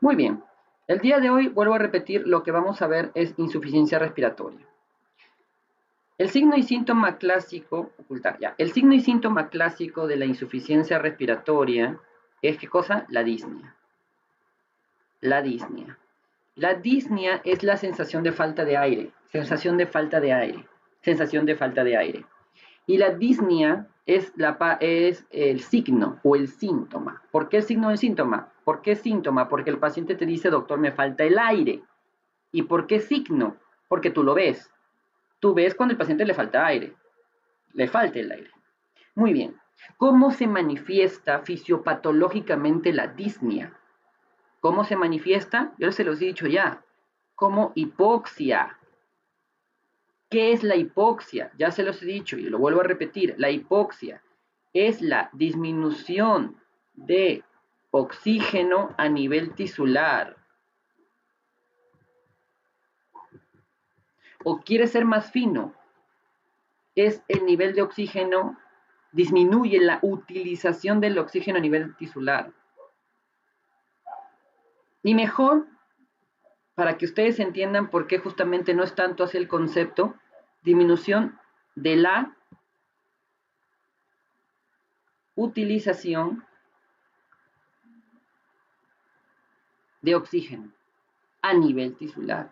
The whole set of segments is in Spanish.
Muy bien. El día de hoy, vuelvo a repetir, lo que vamos a ver es insuficiencia respiratoria. El signo y síntoma clásico, ocultar ya, el signo y síntoma clásico de la insuficiencia respiratoria es ¿qué cosa? La disnea. La disnea. La disnea es la sensación de falta de aire, sensación de falta de aire, sensación de falta de aire. Y la disnea es el signo o el síntoma. ¿Por qué el signo del síntoma? ¿Por qué síntoma? Porque el paciente te dice, doctor, me falta el aire. ¿Y por qué signo? Porque tú lo ves. Tú ves cuando el paciente le falta aire. Le falta el aire. Muy bien. ¿Cómo se manifiesta fisiopatológicamente la disnea? ¿Cómo se manifiesta? Yo se los he dicho ya. Como hipoxia. ¿Qué es la hipoxia? Ya se los he dicho y lo vuelvo a repetir. La hipoxia es la disminución de oxígeno a nivel tisular. O quiere ser más fino, es el nivel de oxígeno, disminuye la utilización del oxígeno a nivel tisular. Y mejor, para que ustedes entiendan por qué justamente no es tanto hacia el concepto, disminución de la utilización de oxígeno a nivel tisular.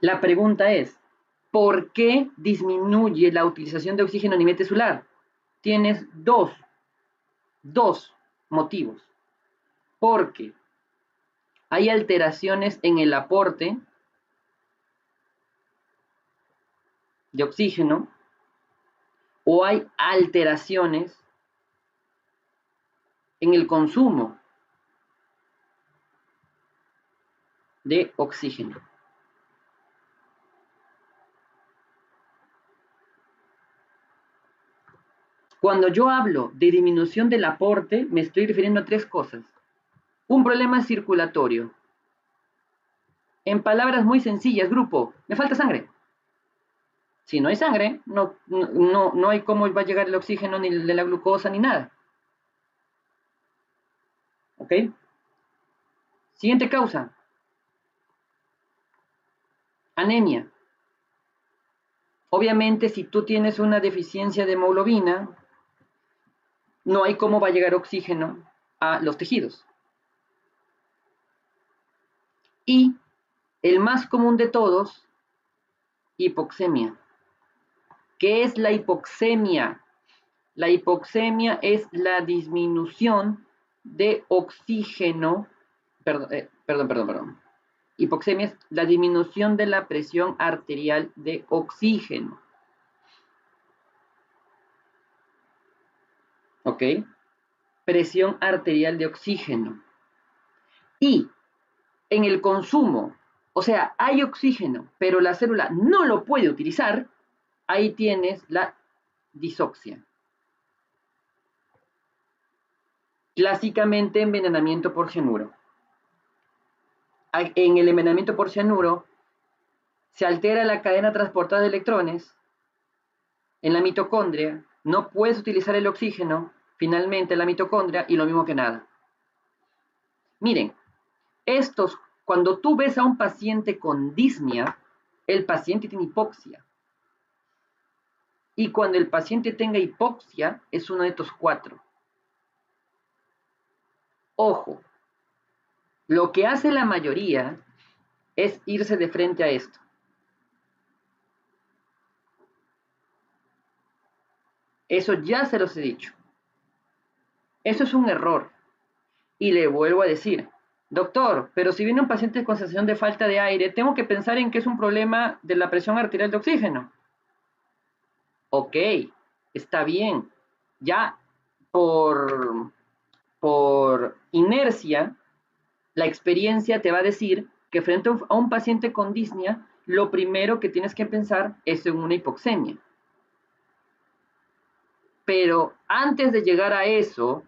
La pregunta es, ¿por qué disminuye la utilización de oxígeno a nivel tisular? Tienes dos motivos. Porque hay alteraciones en el aporte de oxígeno o hay alteraciones en el consumo de oxígeno. Cuando yo hablo de disminución del aporte, me estoy refiriendo a tres cosas. Un problema circulatorio. En palabras muy sencillas, grupo, me falta sangre. Si no hay sangre, no hay cómo va a llegar el oxígeno, ni de la glucosa, ni nada. ¿Ok? Siguiente causa. Anemia. Obviamente, si tú tienes una deficiencia de hemoglobina, no hay cómo va a llegar oxígeno a los tejidos. Y el más común de todos, hipoxemia. ¿Qué es la hipoxemia? La hipoxemia es la disminución de oxígeno, perdón. Hipoxemia es la disminución de la presión arterial de oxígeno. ¿Ok? Presión arterial de oxígeno. Y en el consumo, o sea, hay oxígeno, pero la célula no lo puede utilizar, ahí tienes la disoxia. Clásicamente envenenamiento por cianuro. En el envenenamiento por cianuro se altera la cadena transportada de electrones en la mitocondria, no puedes utilizar el oxígeno finalmente en la mitocondria y lo mismo que nada. Miren, cuando tú ves a un paciente con disnea, el paciente tiene hipoxia. Y cuando el paciente tenga hipoxia, es uno de estos cuatro. Ojo, lo que hace la mayoría es irse de frente a esto. Eso ya se los he dicho. Eso es un error. Y le vuelvo a decir, doctor, pero si viene un paciente con sensación de falta de aire, tengo que pensar en que es un problema de la presión arterial de oxígeno. Ok, está bien. Ya por inercia, la experiencia te va a decir que frente a un paciente con disnea, lo primero que tienes que pensar es en una hipoxemia. Pero antes de llegar a eso,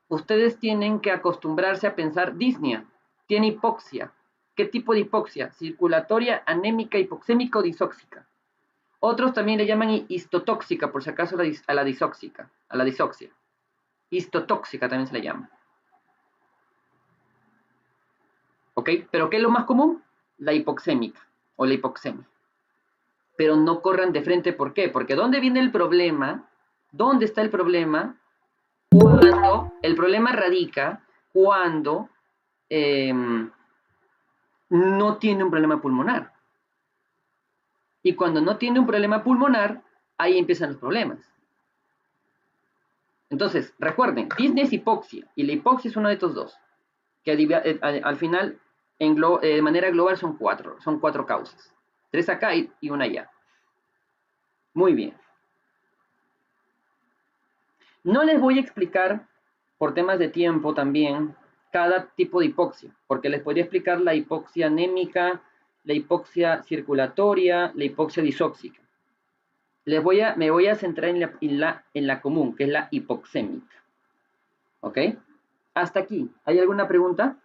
ustedes tienen que acostumbrarse a pensar disnea, tiene hipoxia. ¿Qué tipo de hipoxia? Circulatoria, anémica, hipoxémica o disóxica. Otros también le llaman histotóxica, por si acaso a la disóxica, a la disoxia. Histotóxica también se le llama. ¿Ok? ¿Pero qué es lo más común? La hipoxémica o la hipoxemia. Pero no corran de frente, ¿por qué? Porque ¿dónde viene el problema? ¿Dónde está el problema? Cuando el problema radica cuando no tiene un problema pulmonar. Y cuando no tiene un problema pulmonar, ahí empiezan los problemas. Entonces, recuerden, disnea es hipoxia, y la hipoxia es uno de estos dos, que al final, de manera global, son cuatro causas. 3 acá y una allá. Muy bien. No les voy a explicar, por temas de tiempo también, cada tipo de hipoxia, porque les podría explicar la hipoxia anémica, la hipoxia circulatoria, la hipoxia disóxica. Me voy a centrar en la común, que es la hipoxémica. ¿Ok? Hasta aquí. ¿Hay alguna pregunta?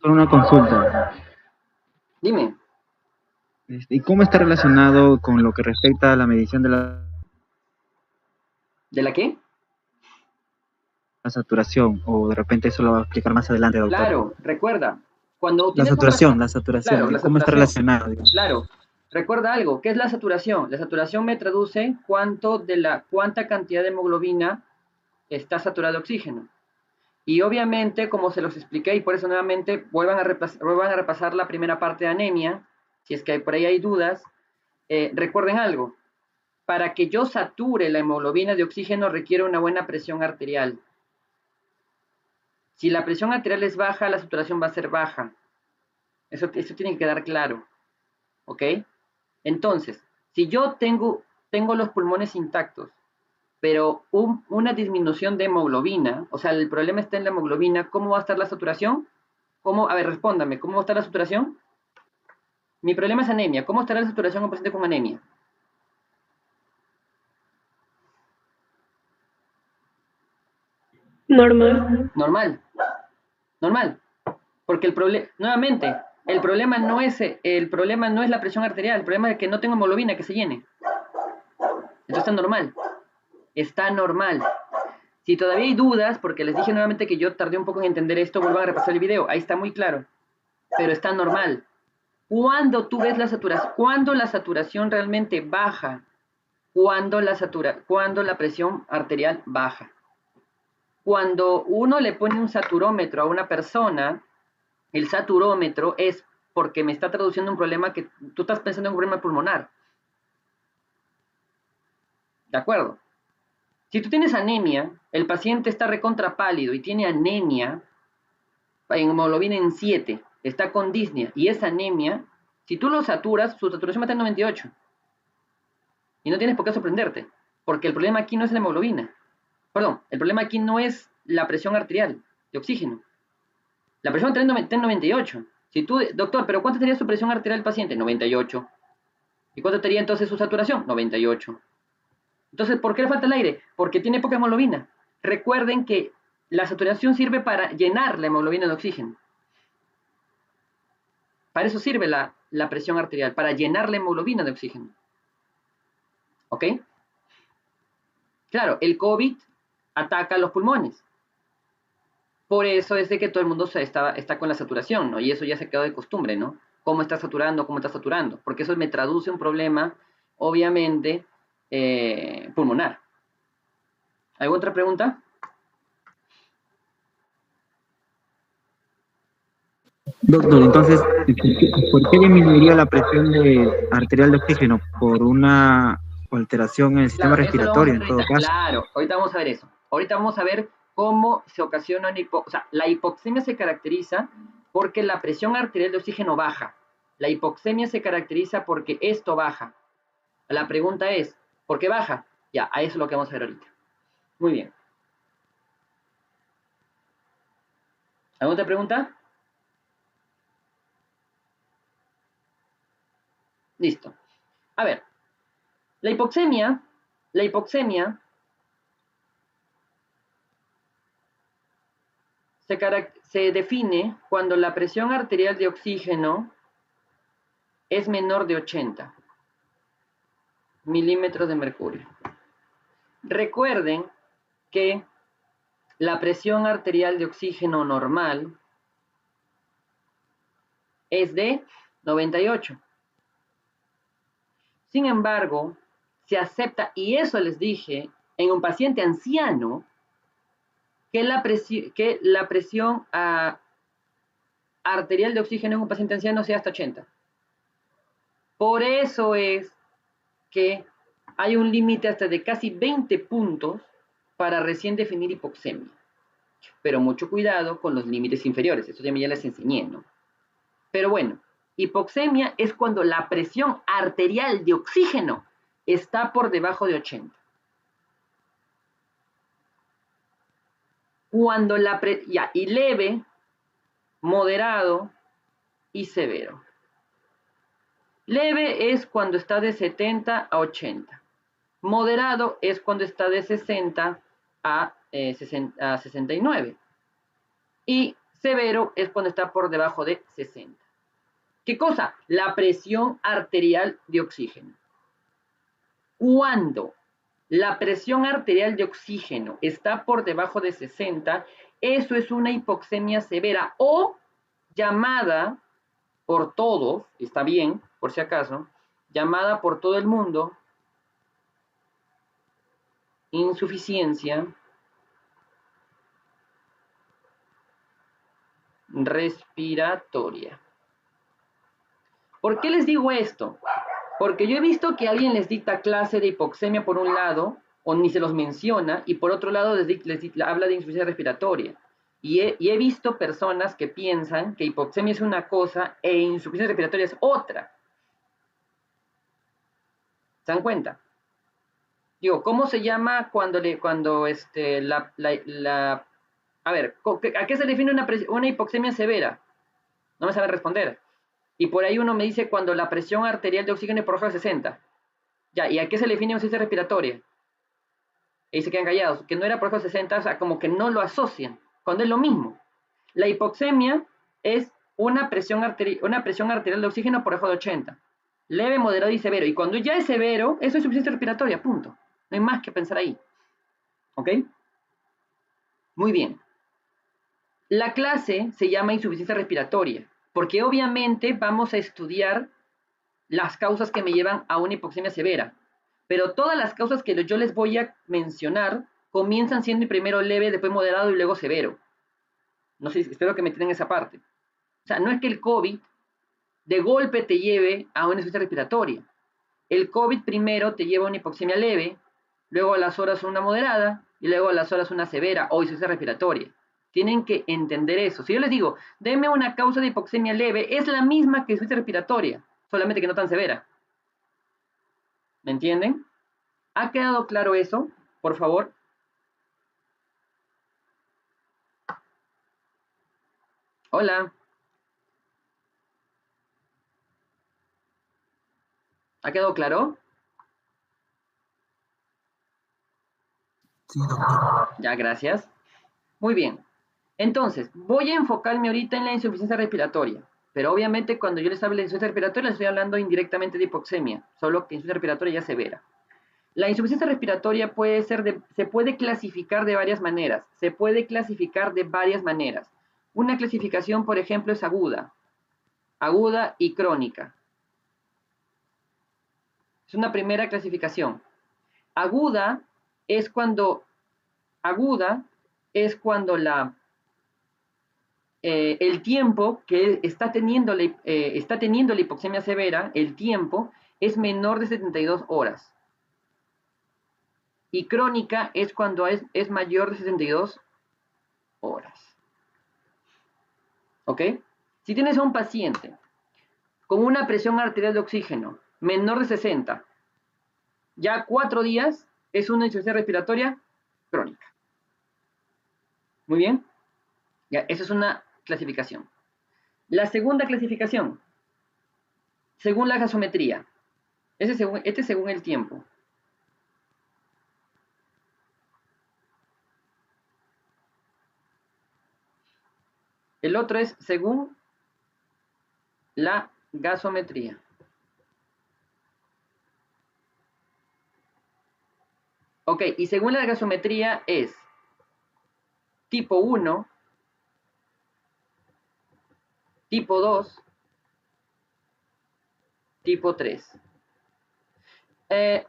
Solo una consulta. Dime. ¿Y cómo está relacionado con lo que respecta a la medición de la ¿De la qué? saturación? O de repente eso lo va a explicar más adelante, doctor. Claro, recuerda, cuando La tienes un saturación, paciente, la saturación, claro, digo, la ¿cómo está saturación, relacionado? Digo? claro, recuerda algo, ¿qué es la saturación? La saturación me traduce cuánta cantidad de hemoglobina está saturada de oxígeno. Y obviamente, como se los expliqué, y por eso nuevamente vuelvan a repasar la primera parte de anemia, si es que por ahí hay dudas, recuerden algo, para que yo sature la hemoglobina de oxígeno requiere una buena presión arterial. Si la presión arterial es baja, la saturación va a ser baja. Eso tiene que quedar claro. ¿Ok? Entonces, si yo tengo los pulmones intactos, pero una disminución de hemoglobina, o sea, el problema está en la hemoglobina, ¿cómo va a estar la saturación? ¿Cómo? A ver, respóndame, ¿cómo va a estar la saturación? Mi problema es anemia. ¿Cómo estará la saturación en un paciente con anemia? Normal. Normal, normal. Porque nuevamente, el problema no es la presión arterial, el problema es que no tengo hemoglobina que se llene. Entonces está normal. Está normal. Si todavía hay dudas, porque les dije nuevamente que yo tardé un poco en entender esto, vuelvan a repasar el video. Ahí está muy claro. Pero está normal. Cuando tú ves la saturación, cuando la saturación realmente baja, cuando la presión arterial baja. Cuando uno le pone un saturómetro a una persona, el saturómetro es porque me está traduciendo un problema que tú estás pensando en un problema pulmonar. ¿De acuerdo? Si tú tienes anemia, el paciente está recontra pálido y tiene anemia, en hemoglobina en 7, está con disnea y es anemia, si tú lo saturas, su saturación va a estar en 98. Y no tienes por qué sorprenderte, porque el problema aquí no es la hemoglobina. Perdón, el problema aquí no es la presión arterial de oxígeno. La presión arterial está en 98. Si tú, doctor, ¿pero cuánto sería su presión arterial del paciente? 98. ¿Y cuánto sería entonces su saturación? 98. Entonces, ¿por qué le falta el aire? Porque tiene poca hemoglobina. Recuerden que la saturación sirve para llenar la hemoglobina de oxígeno. Para eso sirve la presión arterial, para llenar la hemoglobina de oxígeno. ¿Ok? Claro, el COVID ataca los pulmones. Por eso es de que todo el mundo está con la saturación, ¿no? Y eso ya se quedó de costumbre, ¿no? ¿Cómo está saturando? ¿Cómo está saturando? Porque eso me traduce un problema, obviamente, pulmonar. ¿Alguna otra pregunta? Doctor, entonces, ¿por qué disminuiría la presión arterial de oxígeno? ¿Por una alteración en el sistema Claro, eso lo vamos a respiratorio, ver en todo ahorita. caso? Claro, ahorita vamos a ver eso. Ahorita vamos a ver cómo se ocasiona o sea, la hipoxemia se caracteriza porque la presión arterial de oxígeno baja. La hipoxemia se caracteriza porque esto baja. La pregunta es, ¿por qué baja? Ya, a eso es lo que vamos a ver ahorita. Muy bien. ¿Alguna otra pregunta? Listo. A ver, La hipoxemia se define cuando la presión arterial de oxígeno es menor de 80 milímetros de mercurio. Recuerden que la presión arterial de oxígeno normal es de 98. Sin embargo, se acepta, y eso les dije, en un paciente anciano, que la presión arterial de oxígeno en un paciente anciano sea hasta 80. Por eso es que hay un límite hasta de casi 20 puntos para recién definir hipoxemia. Pero mucho cuidado con los límites inferiores, eso ya les enseñé, ¿no? Pero bueno, hipoxemia es cuando la presión arterial de oxígeno está por debajo de 80. Cuando y leve, moderado y severo. Leve es cuando está de 70 a 80. Moderado es cuando está de 60 a 69. Y severo es cuando está por debajo de 60. ¿Qué cosa? La presión arterial de oxígeno. Cuando la presión arterial de oxígeno está por debajo de 60, eso es una hipoxemia severa o llamada por todos, está bien, por si acaso, llamada por todo el mundo insuficiencia respiratoria. ¿Por qué les digo esto? Porque yo he visto que alguien les dicta clase de hipoxemia por un lado, o ni se los menciona, y por otro lado les habla de insuficiencia respiratoria. Y he visto personas que piensan que hipoxemia es una cosa e insuficiencia respiratoria es otra. ¿Se dan cuenta? Digo, ¿cómo se llama cuando a ver, ¿a qué se define una hipoxemia severa? No me saben responder. Y por ahí uno me dice cuando la presión arterial de oxígeno es por debajo de 60. Ya, ¿y a qué se le define insuficiencia respiratoria? Y se quedan callados, que no era por debajo de 60, o sea, como que no lo asocian, cuando es lo mismo. La hipoxemia es una presión arterial de oxígeno por debajo de 80. Leve, moderado y severo. Y cuando ya es severo, eso es insuficiencia respiratoria, punto. No hay más que pensar ahí. ¿Ok? Muy bien. La clase se llama insuficiencia respiratoria, porque obviamente vamos a estudiar las causas que me llevan a una hipoxemia severa. Pero todas las causas que yo les voy a mencionar comienzan siendo primero leve, después moderado y luego severo. No sé, espero que me entiendan esa parte. O sea, no es que el COVID de golpe te lleve a una insuficiencia respiratoria. El COVID primero te lleva a una hipoxemia leve, luego a las horas una moderada y luego a las horas una severa o insuficiencia respiratoria. Tienen que entender eso. Si yo les digo, denme una causa de hipoxemia leve, es la misma que insuficiencia respiratoria, solamente que no tan severa. ¿Me entienden? ¿Ha quedado claro eso? Por favor. Hola. ¿Ha quedado claro? Sí, doctor. Ya, gracias. Muy bien. Entonces, voy a enfocarme ahorita en la insuficiencia respiratoria. Pero obviamente cuando yo les hablo de insuficiencia respiratoria, les estoy hablando indirectamente de hipoxemia, solo que insuficiencia respiratoria ya severa. La insuficiencia respiratoria se puede clasificar de varias maneras. Una clasificación, por ejemplo, es aguda y crónica. Es una primera clasificación. Aguda es cuando el tiempo que está teniendo la hipoxemia severa, el tiempo es menor de 72 horas. Y crónica es cuando es mayor de 72 horas. ¿Ok? Si tienes a un paciente con una presión arterial de oxígeno menor de 60, ya 4 días es una insuficiencia respiratoria crónica. Muy bien. Ya, esa es una clasificación. La segunda clasificación, según la gasometría. Este según el tiempo. El otro es según la gasometría. Ok, y según la gasometría es tipo 1, tipo 2, tipo 3.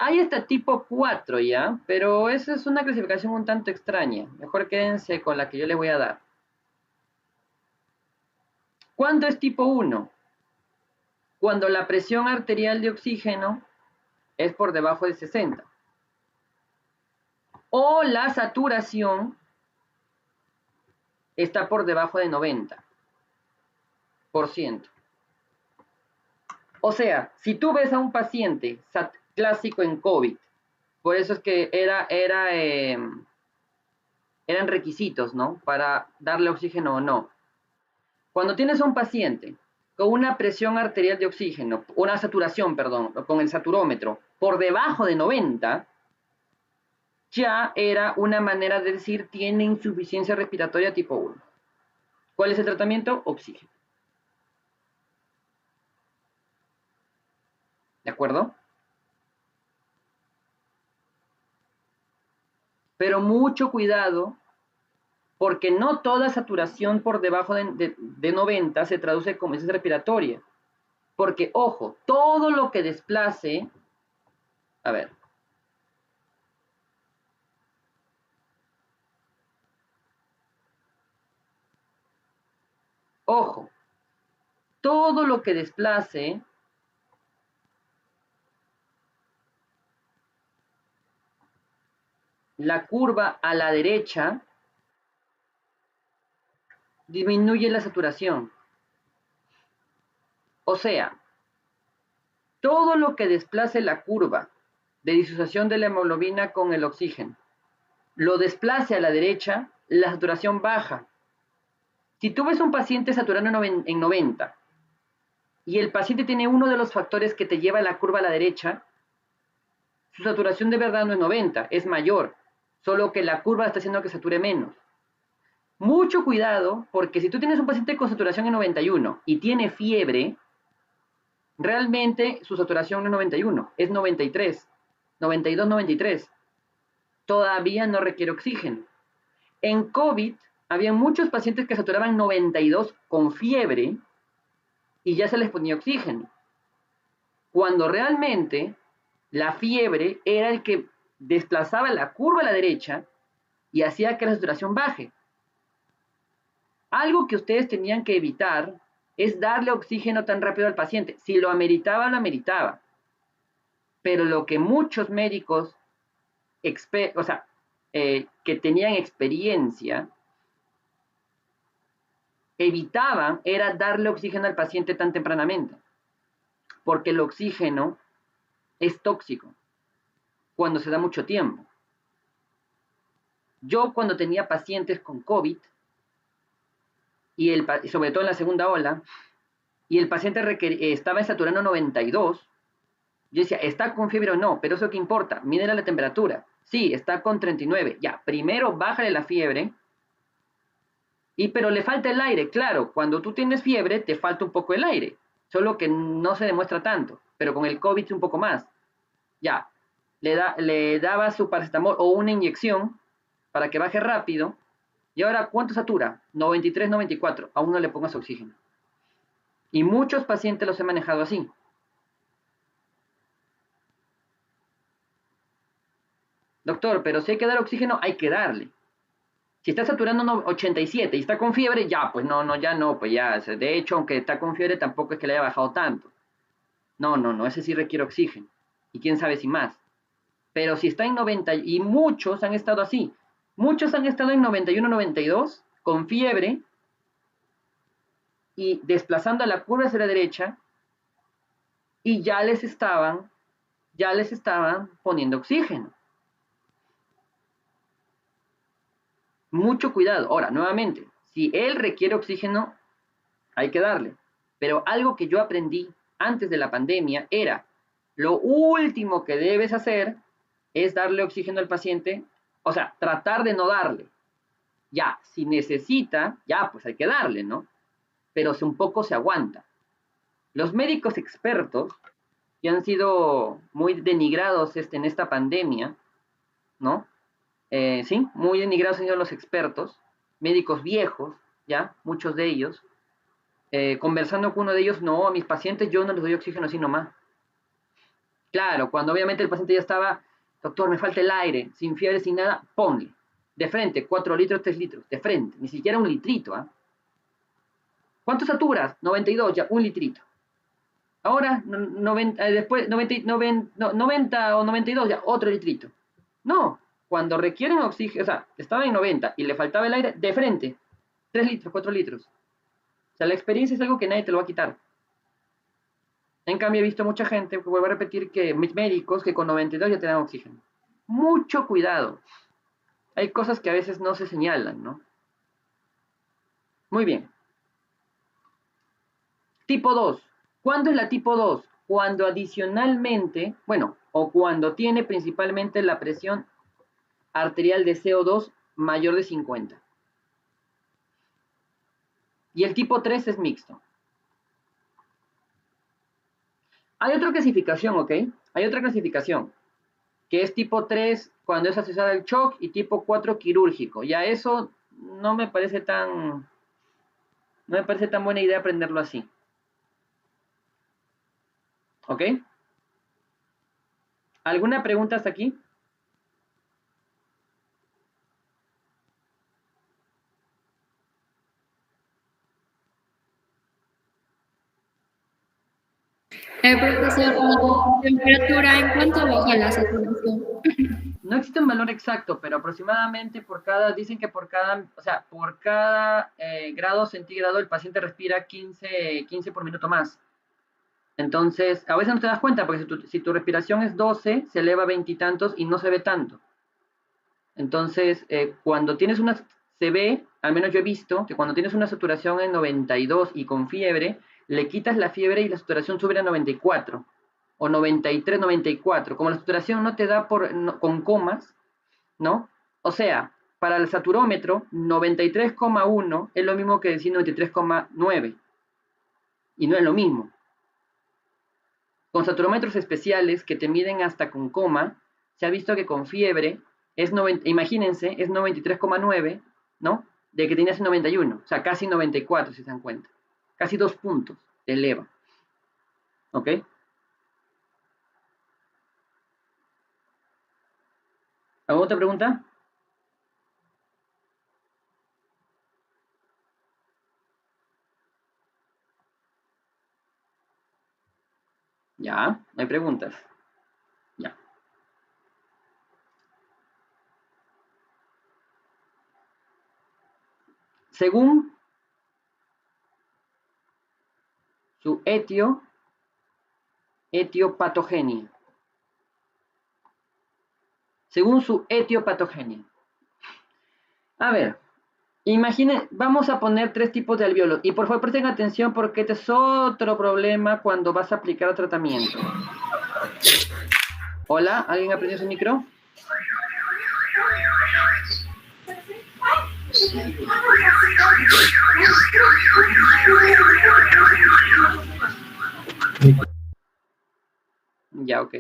Hay hasta tipo 4 ya, pero esa es una clasificación un tanto extraña. Mejor quédense con la que yo les voy a dar. ¿Cuándo es tipo 1? Cuando la presión arterial de oxígeno es por debajo de 60. O la saturación está por debajo de 90%. O sea, si tú ves a un paciente clásico en COVID, por eso es que eran requisitos, ¿no? Para darle oxígeno o no. Cuando tienes a un paciente con una presión arterial de oxígeno, una saturación, perdón, con el saturómetro por debajo de 90, ya era una manera de decir tiene insuficiencia respiratoria tipo 1. ¿Cuál es el tratamiento? Oxígeno. ¿De acuerdo? Pero mucho cuidado, porque no toda saturación por debajo de 90 se traduce como insuficiencia respiratoria. Porque, ojo, todo lo que desplace, a ver, ojo, todo lo que desplace la curva a la derecha disminuye la saturación. O sea, todo lo que desplace la curva de disociación de la hemoglobina con el oxígeno, lo desplace a la derecha, la saturación baja. Si tú ves un paciente saturando en 90 y el paciente tiene uno de los factores que te lleva la curva a la derecha, su saturación de verdad no es 90, es mayor, solo que la curva está haciendo que sature menos. Mucho cuidado, porque si tú tienes un paciente con saturación en 91 y tiene fiebre, realmente su saturación no es 91, es 93, 92, 93. Todavía no requiere oxígeno. En COVID, había muchos pacientes que saturaban 92 con fiebre y ya se les ponía oxígeno. Cuando realmente la fiebre era el que desplazaba la curva a la derecha y hacía que la saturación baje. Algo que ustedes tenían que evitar es darle oxígeno tan rápido al paciente. Si lo ameritaba, lo ameritaba. Pero lo que muchos médicos, que tenían experiencia, evitaban era darle oxígeno al paciente tan tempranamente. Porque el oxígeno es tóxico cuando se da mucho tiempo. Yo cuando tenía pacientes con COVID, sobre todo en la segunda ola, y el paciente estaba saturando 92, yo decía, ¿está con fiebre o no? Pero eso qué importa, mídele la temperatura. Sí, está con 39. Ya, primero bájale la fiebre, pero le falta el aire. Claro, cuando tú tienes fiebre, te falta un poco el aire, solo que no se demuestra tanto, pero con el COVID un poco más. Ya, le daba su paracetamol o una inyección para que baje rápido. Y ahora, ¿cuánto satura? 93, 94. Aún no le pongas oxígeno. Y muchos pacientes los he manejado así. Doctor, pero si hay que dar oxígeno, hay que darle. Si está saturando 87 y está con fiebre, ya, pues ya no, pues ya. De hecho, aunque está con fiebre, tampoco es que le haya bajado tanto. No, ese sí requiere oxígeno. Y quién sabe si más. Pero si está en 90, y muchos han estado así. Muchos han estado en 91, 92, con fiebre, y desplazando la curva hacia la derecha, y ya les estaban poniendo oxígeno. Mucho cuidado. Ahora, nuevamente, si él requiere oxígeno, hay que darle. Pero algo que yo aprendí antes de la pandemia era, Lo último que debes hacer es darle oxígeno al paciente, o sea, tratar de no darle. Ya, si necesita, ya, pues hay que darle, ¿no? Pero si un poco se aguanta. Los médicos expertos, que han sido muy denigrados en esta pandemia, ¿no? Sí, muy denigrados han sido los expertos, médicos viejos, ya, muchos de ellos, conversando con uno de ellos, no, a mis pacientes yo no les doy oxígeno así nomás. Claro, cuando obviamente el paciente ya estaba, doctor, me falta el aire, sin fiebre, sin nada, ponle. De frente, 4 litros, 3 litros, de frente, ni siquiera un litrito, ¿ah? ¿Cuánto saturas? 92, ya, un litrito. Ahora, 90, después, 90, 90, 90 o 92, ya, otro litrito. No, cuando requieren oxígeno, o sea, estaba en 90 y le faltaba el aire, de frente, 3 litros, 4 litros. O sea, la experiencia es algo que nadie te lo va a quitar. En cambio, he visto mucha gente, que vuelvo a repetir, que médicos que con 92 ya te dan oxígeno. Mucho cuidado. Hay cosas que a veces no se señalan, ¿no? Muy bien. Tipo 2. ¿Cuándo es la tipo 2? Cuando adicionalmente, bueno, o cuando tiene principalmente la presión arterial de CO2 mayor de 50. Y el tipo 3 es mixto. Hay otra clasificación, ¿ok? Hay otra clasificación, que es tipo 3 cuando es asociada al shock y tipo 4 quirúrgico. Ya eso no me parece tan buena idea aprenderlo así. ¿Ok? ¿Alguna pregunta hasta aquí? Profesor, ¿y temperatura en cuánto baja la saturación? No existe un valor exacto, pero aproximadamente dicen que por cada grado centígrado el paciente respira 15 por minuto más. Entonces, a veces no te das cuenta, porque si tu respiración es 12, se eleva 20 y tantos y no se ve tanto. Entonces, cuando tienes se ve, al menos yo he visto, que cuando tienes una saturación en 92 y con fiebre, le quitas la fiebre y la saturación sube a 94 o 93, 94. Como la saturación no te da con comas, ¿no? O sea, para el saturómetro, 93,1 es lo mismo que decir 93,9. Y no es lo mismo. Con saturómetros especiales que te miden hasta con coma, se ha visto que con fiebre imagínense, es 93,9, ¿no? De que tenías 91, o sea, casi 94, si se dan cuenta. Casi 2 puntos te eleva. ¿Ok? ¿Alguna otra pregunta? Ya, no hay preguntas. Ya. Según su etiopatogenia. Según su etiopatogenia. A ver, imaginen, vamos a poner 3 tipos de alvéolos. Y por favor presten atención porque este es otro problema cuando vas a aplicar tratamiento. Hola, ¿alguien aprendió su micro? Ya, ok.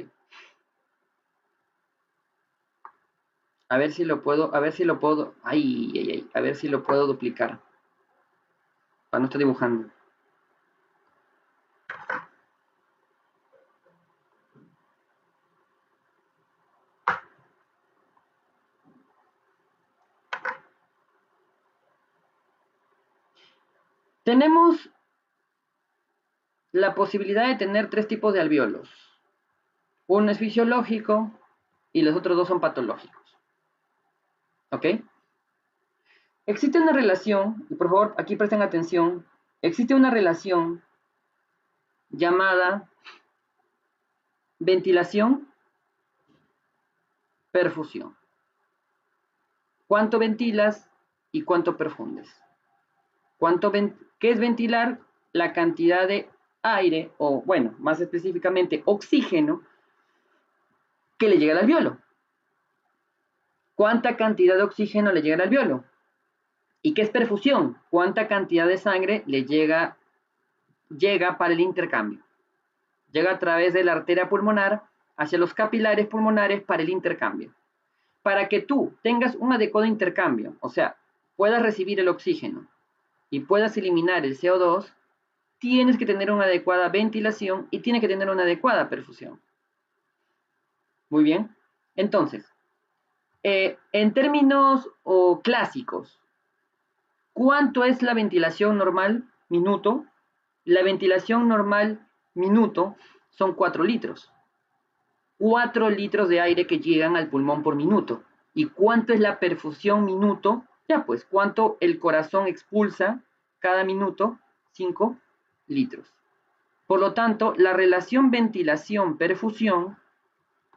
A ver si lo puedo, a ver si lo puedo duplicar. Para no estar dibujando. Tenemos la posibilidad de tener 3 tipos de alvéolos. Uno es fisiológico y los otros 2 son patológicos. ¿Ok? Existe una relación, y por favor aquí presten atención, existe una relación llamada ventilación-perfusión. ¿Cuánto ventilas y cuánto perfundes? ¿Qué es ventilar? La cantidad de aire, o bueno, más específicamente oxígeno, que le llega al alveolo. ¿Cuánta cantidad de oxígeno le llega al alveolo? ¿Y qué es perfusión? ¿Cuánta cantidad de sangre le llega para el intercambio? Llega a través de la arteria pulmonar hacia los capilares pulmonares para el intercambio. Para que tú tengas un adecuado intercambio, o sea, puedas recibir el oxígeno y puedas eliminar el CO2, tienes que tener una adecuada ventilación y tienes que tener una adecuada perfusión. Muy bien. Entonces, en términos clásicos, ¿cuánto es la ventilación normal minuto? La ventilación normal minuto son 4 litros. 4 litros de aire que llegan al pulmón por minuto. ¿Y cuánto es la perfusión minuto? Ya pues, ¿cuánto el corazón expulsa cada minuto? 5 litros. Por lo tanto, la relación ventilación-perfusión,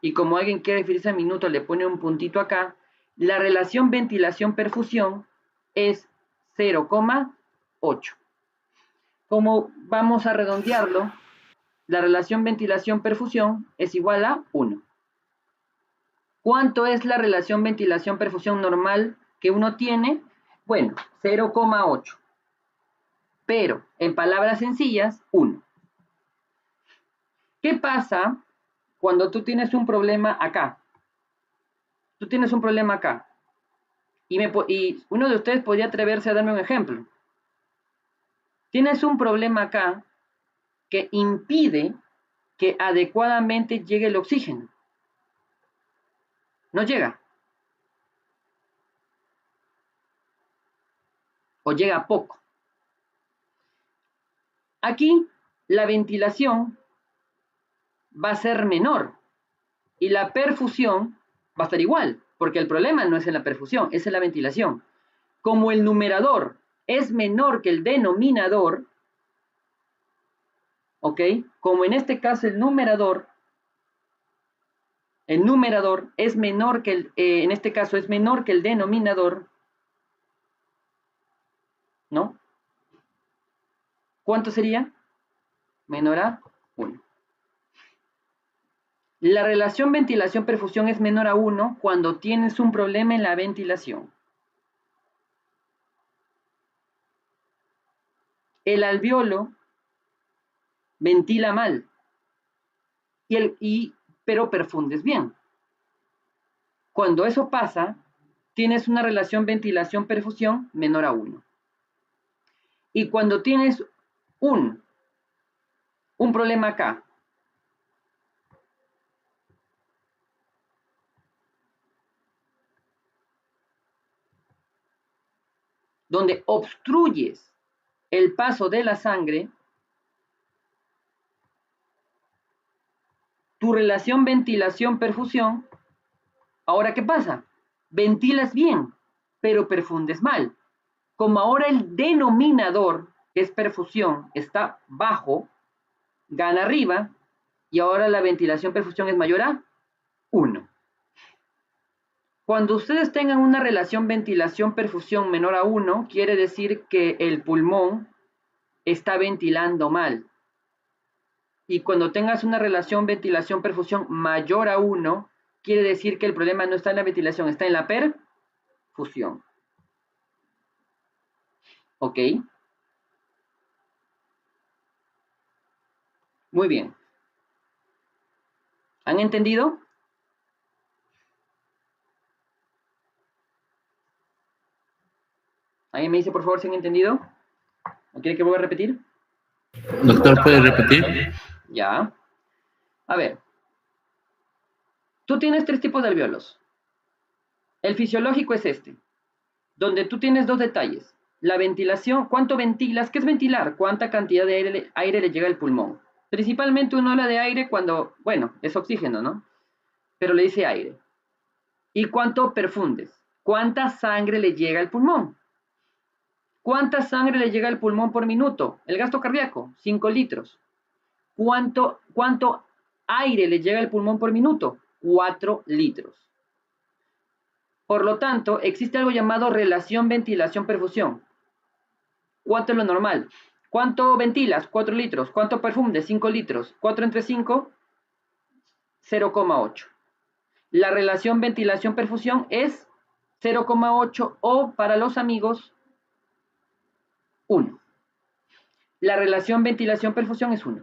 y como alguien quiere referirse a minuto, le pone un puntito acá, la relación ventilación-perfusión es 0,8. Como vamos a redondearlo, la relación ventilación-perfusión es igual a 1. ¿Cuánto es la relación ventilación-perfusión normal que uno tiene? Bueno, 0,8. Pero, en palabras sencillas, 1. ¿Qué pasa cuando tú tienes un problema acá? Tú tienes un problema acá. Y uno de ustedes podría atreverse a darme un ejemplo. Tienes un problema acá que impide que adecuadamente llegue el oxígeno. No llega. O llega poco. Aquí la ventilación va a ser menor y la perfusión va a estar igual, porque el problema no es en la perfusión, es en la ventilación. Como el numerador es menor que el denominador, ¿ok? Como en este caso el numerador es menor que en este caso es menor que el denominador, ¿no? ¿Cuánto sería? Menor a 1. La relación ventilación-perfusión es menor a 1 cuando tienes un problema en la ventilación. El alveolo ventila mal, pero perfundes bien. Cuando eso pasa, tienes una relación ventilación-perfusión menor a 1. Y cuando tienes un problema acá, donde obstruyes el paso de la sangre, tu relación ventilación-perfusión, ahora ¿qué pasa? Ventilas bien, pero perfundes mal. Como ahora el denominador, que es perfusión, está bajo, gana arriba, y ahora la ventilación-perfusión es mayor a 1. Cuando ustedes tengan una relación ventilación-perfusión menor a 1, quiere decir que el pulmón está ventilando mal. Y cuando tengas una relación ventilación-perfusión mayor a 1, quiere decir que el problema no está en la ventilación, está en la perfusión. ¿Ok? Muy bien. ¿Han entendido? ¿Alguien me dice, por favor, si han entendido? ¿O quiere que vuelva a repetir? Doctor, ¿puede repetir? Ya. A ver. Tú tienes 3 tipos de alvéolos. El fisiológico es este, donde tú tienes 2 detalles. La ventilación, ¿cuánto ventilas? ¿Qué es ventilar? ¿Cuánta cantidad de aire le llega al pulmón? Principalmente uno habla de aire cuando, bueno, es oxígeno, ¿no? Pero le dice aire. ¿Y cuánto perfundes? ¿Cuánta sangre le llega al pulmón? ¿Cuánta sangre le llega al pulmón por minuto? El gasto cardíaco, 5 litros. ¿Cuánto aire le llega al pulmón por minuto? 4 litros. Por lo tanto, existe algo llamado relación ventilación-perfusión. ¿Cuánto es lo normal? ¿Cuánto ventilas? 4 litros. ¿Cuánto perfumes? 5 litros. 4 entre 5, 0,8. La relación ventilación-perfusión es 0,8 o para los amigos 1. La relación ventilación-perfusión es 1.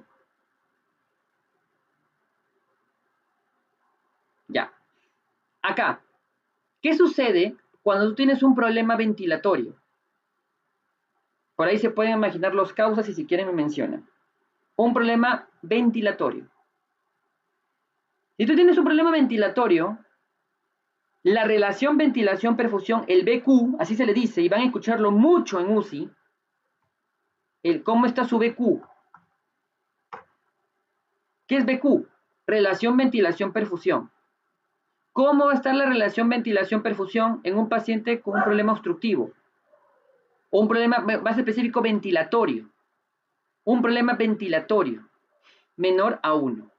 Ya. Acá, ¿qué sucede cuando tú tienes un problema ventilatorio? Por ahí se pueden imaginar las causas y si quieren me mencionan. Un problema ventilatorio. Si tú tienes un problema ventilatorio, la relación ventilación-perfusión, el BQ, así se le dice, y van a escucharlo mucho en UCI, ¿cómo está su BQ? ¿Qué es BQ? Relación ventilación-perfusión. ¿Cómo va a estar la relación ventilación-perfusión en un paciente con un problema obstructivo? O un problema más específico ventilatorio. Un problema ventilatorio menor a 1.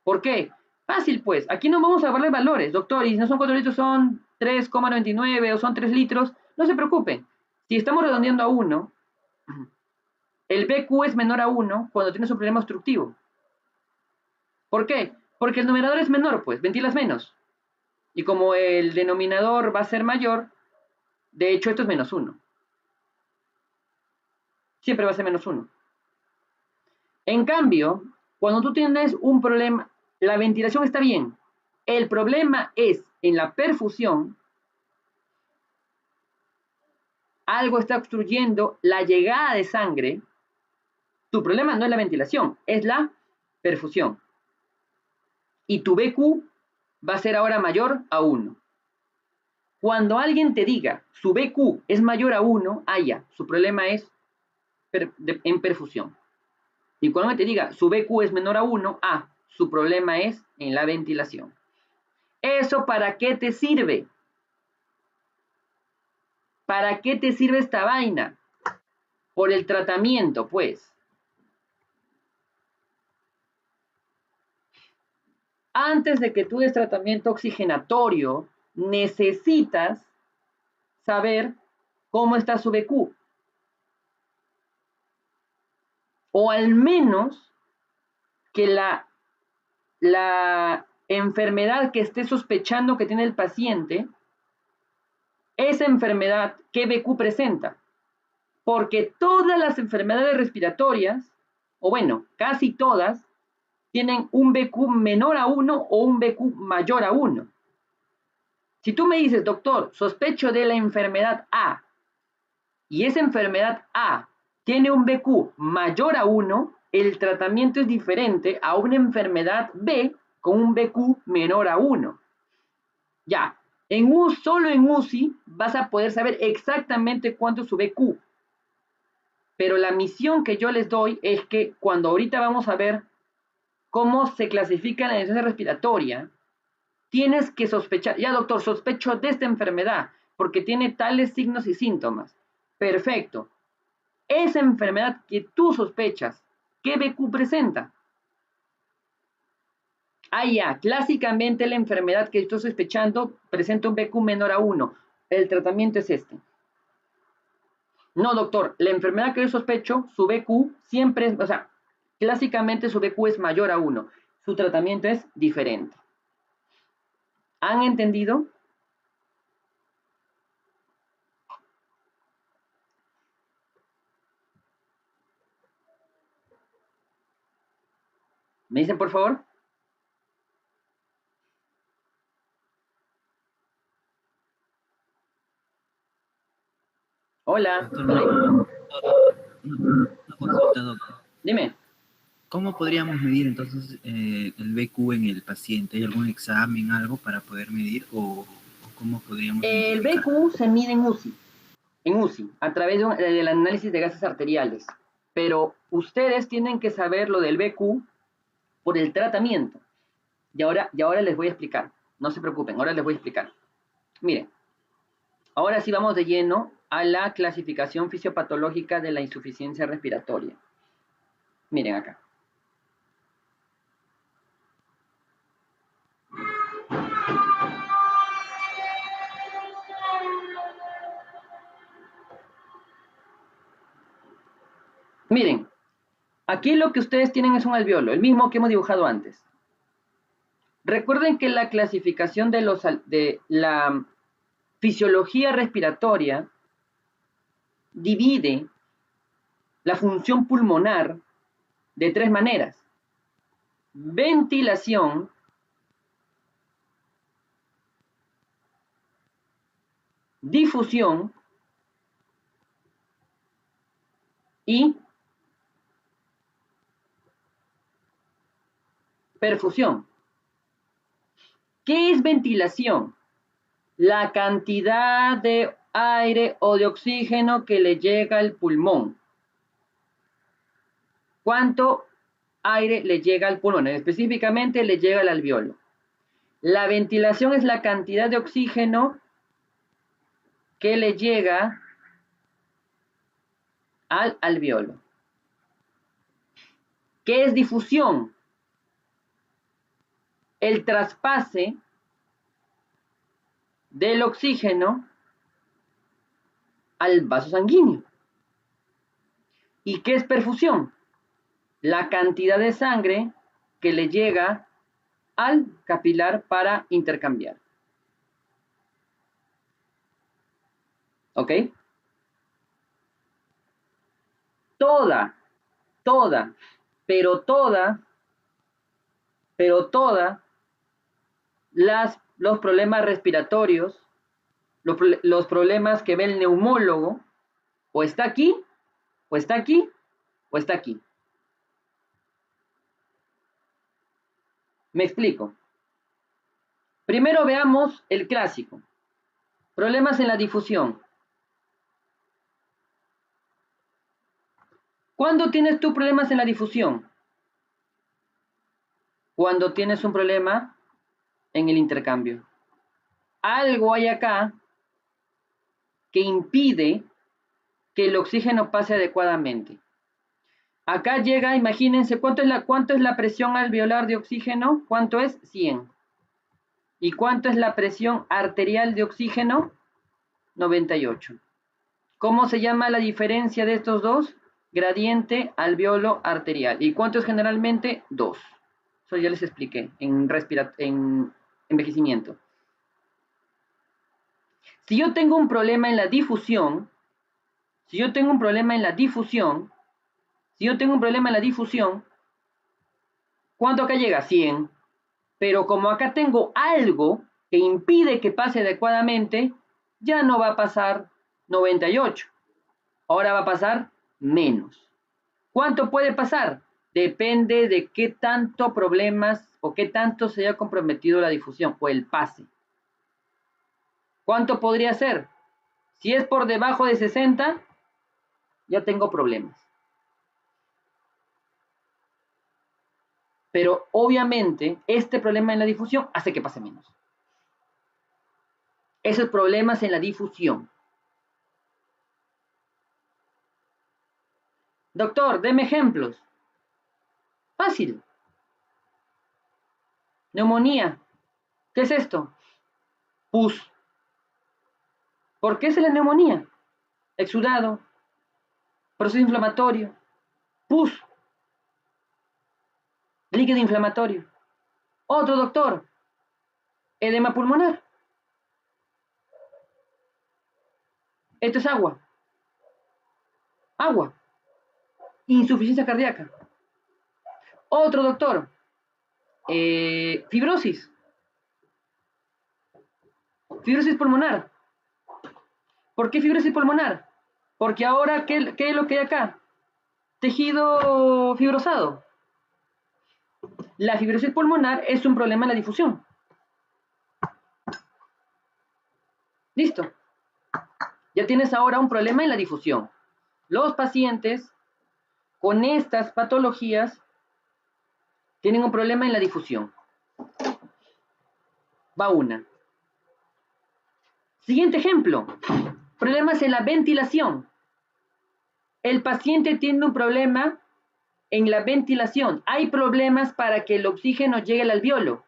¿Por qué? Fácil pues, aquí no vamos a darle valores, doctor, y si no son 4 litros, son 3,99 o son 3 litros, no se preocupen. Si estamos redondeando a 1, el BQ es menor a 1 cuando tienes un problema obstructivo. ¿Por qué? Porque el numerador es menor, pues, ventilas menos. Y como el denominador va a ser mayor, de hecho esto es menos 1. Siempre va a ser menos 1. En cambio, cuando tú tienes un problema, la ventilación está bien. El problema es en la perfusión, algo está obstruyendo la llegada de sangre. Tu problema no es la ventilación, es la perfusión. Y tu BQ va a ser ahora mayor a 1. Cuando alguien te diga su BQ es mayor a 1, ya, su problema es en perfusión. Y cuando alguien te diga su BQ es menor a 1, su problema es en la ventilación. ¿Eso para qué te sirve? ¿Para qué te sirve esta vaina? Por el tratamiento, pues. Antes de que tú des tratamiento oxigenatorio, necesitas saber cómo está su BQ. O al menos que la enfermedad que esté sospechando que tiene el paciente, esa enfermedad, ¿qué BQ presenta? Porque todas las enfermedades respiratorias, o bueno, casi todas, tienen un BQ menor a 1 o un BQ mayor a 1. Si tú me dices, doctor, sospecho de la enfermedad A, y esa enfermedad A tiene un BQ mayor a 1, el tratamiento es diferente a una enfermedad B con un BQ menor a 1. Ya, solo en UCI vas a poder saber exactamente cuánto es su BQ. Pero la misión que yo les doy es que cuando ahorita vamos a ver cómo se clasifica la insuficiencia respiratoria, tienes que sospechar, ya doctor, sospecho de esta enfermedad porque tiene tales signos y síntomas. Perfecto. Esa enfermedad que tú sospechas, ¿qué BQ presenta? Ya, clásicamente la enfermedad que estoy sospechando presenta un BQ menor a 1. El tratamiento es este. No, doctor, la enfermedad que yo sospecho, su BQ siempre es, clásicamente su BQ es mayor a 1. Su tratamiento es diferente. ¿Han entendido? ¿Me dicen, por favor? Hola. Una consulta, doctor. Dime. ¿Cómo podríamos medir entonces el BQ en el paciente? ¿Hay algún examen, algo para poder medir o cómo podríamos El identificar? BQ se mide en UCI, a través del análisis de gases arteriales. Pero ustedes tienen que saber lo del BQ por el tratamiento. Y ahora les voy a explicar. No se preocupen, ahora les voy a explicar. Miren, ahora sí vamos de lleno a la clasificación fisiopatológica de la insuficiencia respiratoria. Miren acá. Miren, aquí lo que ustedes tienen es un alveolo, el mismo que hemos dibujado antes. Recuerden que la clasificación de la fisiología respiratoria divide la función pulmonar de tres maneras: ventilación, difusión y perfusión. ¿Qué es ventilación? La cantidad de aire o de oxígeno que le llega al pulmón. ¿Cuánto aire le llega al pulmón? Específicamente le llega al alveolo. La ventilación es la cantidad de oxígeno que le llega al alveolo. ¿Qué es difusión? El traspase del oxígeno al vaso sanguíneo. ¿Y qué es perfusión? La cantidad de sangre que le llega al capilar para intercambiar. ¿Ok? Los problemas respiratorios, los problemas que ve el neumólogo, o está aquí, o está aquí, o está aquí. Me explico. Primero veamos el clásico. Problemas en la difusión. ¿Cuándo tienes tú problemas en la difusión? Cuando tienes un problema en el intercambio. Algo hay acá que impide que el oxígeno pase adecuadamente. Acá llega, imagínense, ¿cuánto es la presión alveolar de oxígeno? ¿Cuánto es? 100. ¿Y cuánto es la presión arterial de oxígeno? 98. ¿Cómo se llama la diferencia de estos dos? Gradiente alveolo arterial. ¿Y cuánto es generalmente? 2. Eso ya les expliqué en envejecimiento. Si yo tengo un problema en la difusión, ¿cuánto acá llega? 100. Pero como acá tengo algo que impide que pase adecuadamente, ya no va a pasar 98. Ahora va a pasar menos. ¿Cuánto puede pasar? Depende de qué tanto problemas o qué tanto se haya comprometido la difusión o el pase. ¿Cuánto podría ser? Si es por debajo de 60, ya tengo problemas. Pero obviamente este problema en la difusión hace que pase menos. Esos problemas en la difusión. Doctor, deme ejemplos. Fácil. Neumonía. ¿Qué es esto? Pus. ¿Por qué es la neumonía? Exudado, proceso inflamatorio, pus, líquido inflamatorio. Otro doctor, edema pulmonar. Esto es agua. Agua. Insuficiencia cardíaca. Otro doctor, fibrosis. Fibrosis pulmonar. ¿Por qué fibrosis pulmonar? Porque ahora, ¿qué es lo que hay acá? Tejido fibrosado. La fibrosis pulmonar es un problema en la difusión. Listo. Ya tienes ahora un problema en la difusión. Los pacientes con estas patologías tienen un problema en la difusión. Va una. Siguiente ejemplo. Problemas en la ventilación. El paciente tiene un problema en la ventilación. Hay problemas para que el oxígeno llegue al alveolo.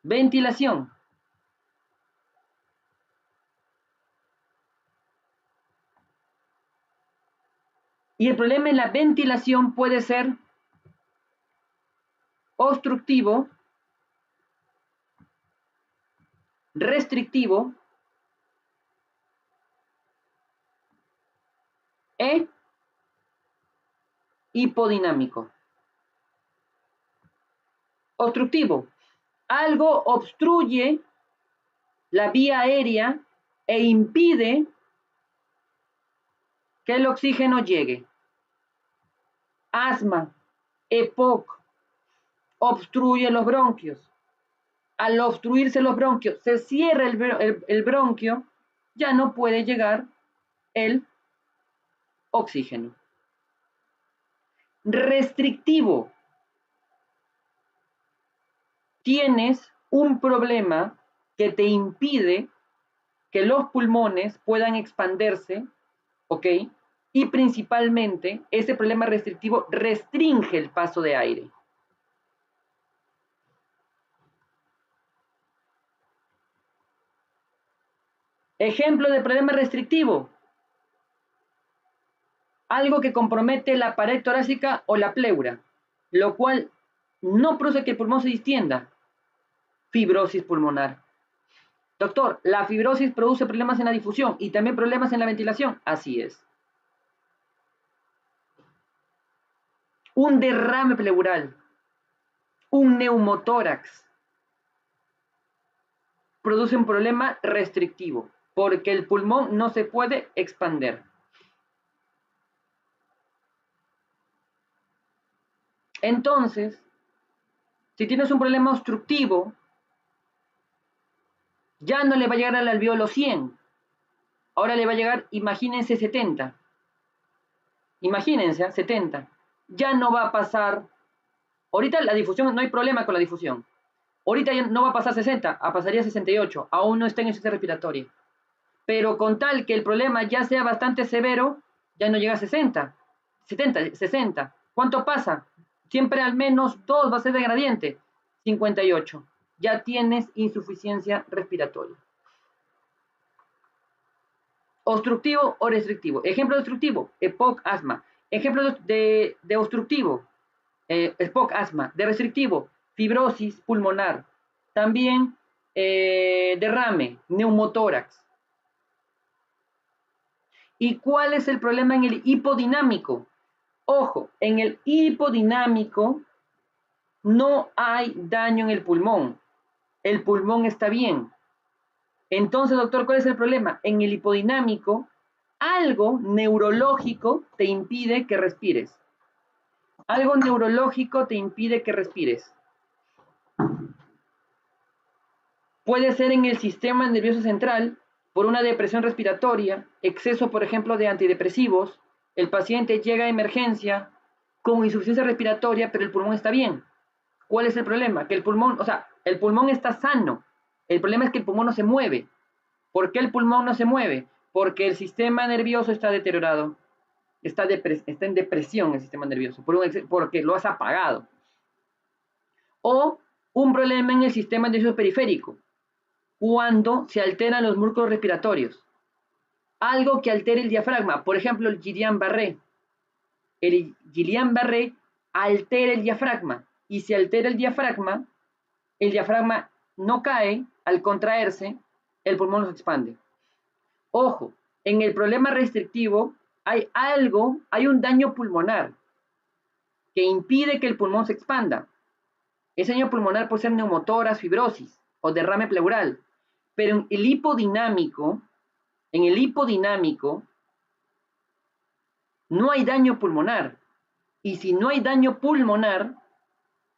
Ventilación. Y el problema en la ventilación puede ser obstructivo, restrictivo e hipodinámico. Obstructivo. Algo obstruye la vía aérea e impide que el oxígeno llegue. Asma, EPOC, obstruye los bronquios. Al obstruirse los bronquios, se cierra el bronquio, ya no puede llegar el oxígeno. Restrictivo. Tienes un problema que te impide que los pulmones puedan expandirse, ¿ok? Y principalmente, ese problema restrictivo restringe el paso de aire. Ejemplo de problema restrictivo. Algo que compromete la pared torácica o la pleura, lo cual no produce que el pulmón se distienda. Fibrosis pulmonar. Doctor, ¿la fibrosis produce problemas en la difusión y también problemas en la ventilación? Así es. Un derrame pleural, un neumotórax, produce un problema restrictivo, porque el pulmón no se puede expander. Entonces, si tienes un problema obstructivo, ya no le va a llegar al alveolo 100. Ahora le va a llegar, imagínense, 70. Imagínense, 70. Ya no va a pasar. Ahorita la difusión, no hay problema con la difusión. Ahorita ya no va a pasar 60, pasaría 68. Aún no está en insuficiencia respiratoria. Pero con tal que el problema ya sea bastante severo, ya no llega a 60, 70, 60. ¿Cuánto pasa? Siempre al menos 2 va a ser de gradiente. 58. Ya tienes insuficiencia respiratoria. Obstructivo o restrictivo. Ejemplo de obstructivo, EPOC, asma. Ejemplo de obstructivo, EPOC, asma. De restrictivo, fibrosis pulmonar. También derrame, neumotórax. ¿Y cuál es el problema en el hipodinámico? Ojo, en el hipodinámico no hay daño en el pulmón. El pulmón está bien. Entonces, doctor, ¿cuál es el problema? En el hipodinámico, algo neurológico te impide que respires. Algo neurológico te impide que respires. Puede ser en el sistema nervioso central, por una depresión respiratoria, exceso, por ejemplo, de antidepresivos. El paciente llega a emergencia con insuficiencia respiratoria, pero el pulmón está bien. ¿Cuál es el problema? Que el pulmón, o sea, el pulmón está sano. El problema es que el pulmón no se mueve. ¿Por qué el pulmón no se mueve? Porque el sistema nervioso está deteriorado. Está en depresión el sistema nervioso, porque lo has apagado. O un problema en el sistema nervioso periférico, cuando se alteran los músculos respiratorios. Algo que altere el diafragma, por ejemplo, el Guillain-Barré. El Guillain-Barré altera el diafragma, y si altera el diafragma no cae, al contraerse, el pulmón no se expande. Ojo, en el problema restrictivo hay un daño pulmonar que impide que el pulmón se expanda. Ese daño pulmonar puede ser neumotórax, fibrosis o derrame pleural. Pero en el hipodinámico no hay daño pulmonar. Y si no hay daño pulmonar,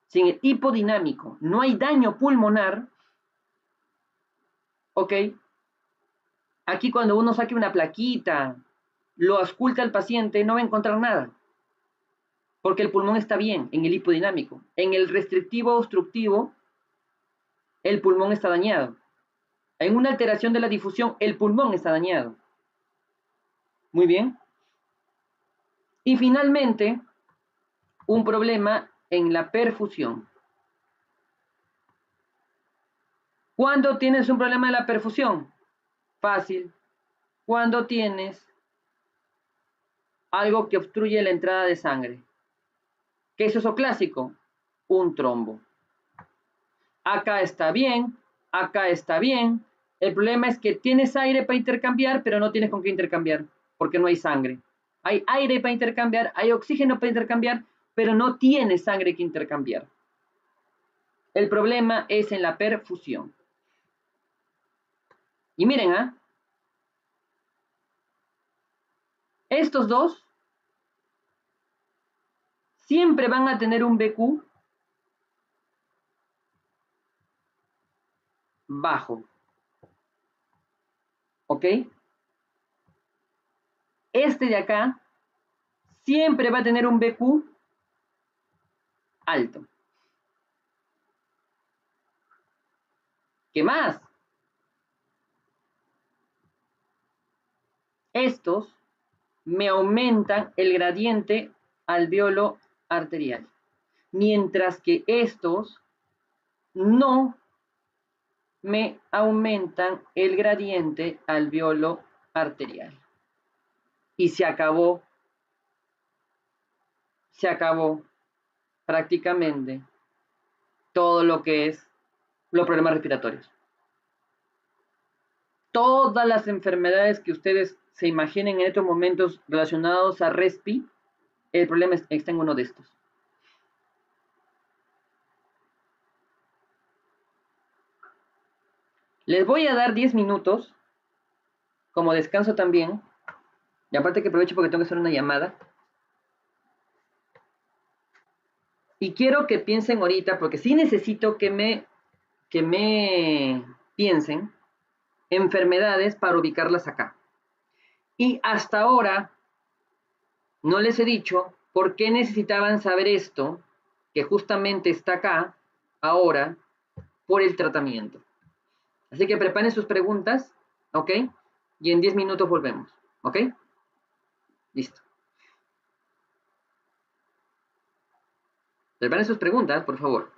si en el hipodinámico no hay daño pulmonar, ¿ok? Aquí cuando uno saque una plaquita, lo ausculta al paciente, no va a encontrar nada. Porque el pulmón está bien en el hipodinámico. En el restrictivo obstructivo, el pulmón está dañado. En una alteración de la difusión, el pulmón está dañado. Muy bien. Y finalmente, un problema en la perfusión. ¿Cuándo tienes un problema en la perfusión? Fácil. Cuando tienes algo que obstruye la entrada de sangre. ¿Qué es eso clásico? Un trombo. Acá está bien, acá está bien. El problema es que tienes aire para intercambiar, pero no tienes con qué intercambiar, porque no hay sangre. Hay aire para intercambiar, hay oxígeno para intercambiar, pero no tienes sangre que intercambiar. El problema es en la perfusión. Y miren, ¿ah? Estos dos siempre van a tener un BQ bajo. ¿Ok? Este de acá siempre va a tener un BQ alto. ¿Qué más? Estos me aumentan el gradiente alveolo arterial, mientras que estos no me aumentan el gradiente alveolo arterial. Y se acabó prácticamente todo lo que es los problemas respiratorios. Todas las enfermedades que ustedes se imaginen en estos momentos relacionados a respi, el problema está en uno de estos. Les voy a dar 10 minutos como descanso también. Y aparte que aprovecho porque tengo que hacer una llamada. Y quiero que piensen ahorita, porque sí necesito que me piensen enfermedades para ubicarlas acá. Y hasta ahora no les he dicho por qué necesitaban saber esto, que justamente está acá, ahora, por el tratamiento. Así que preparen sus preguntas, ¿ok? Y en 10 minutos volvemos, ¿ok? Listo. Preparen sus preguntas, por favor.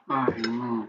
Ay, no.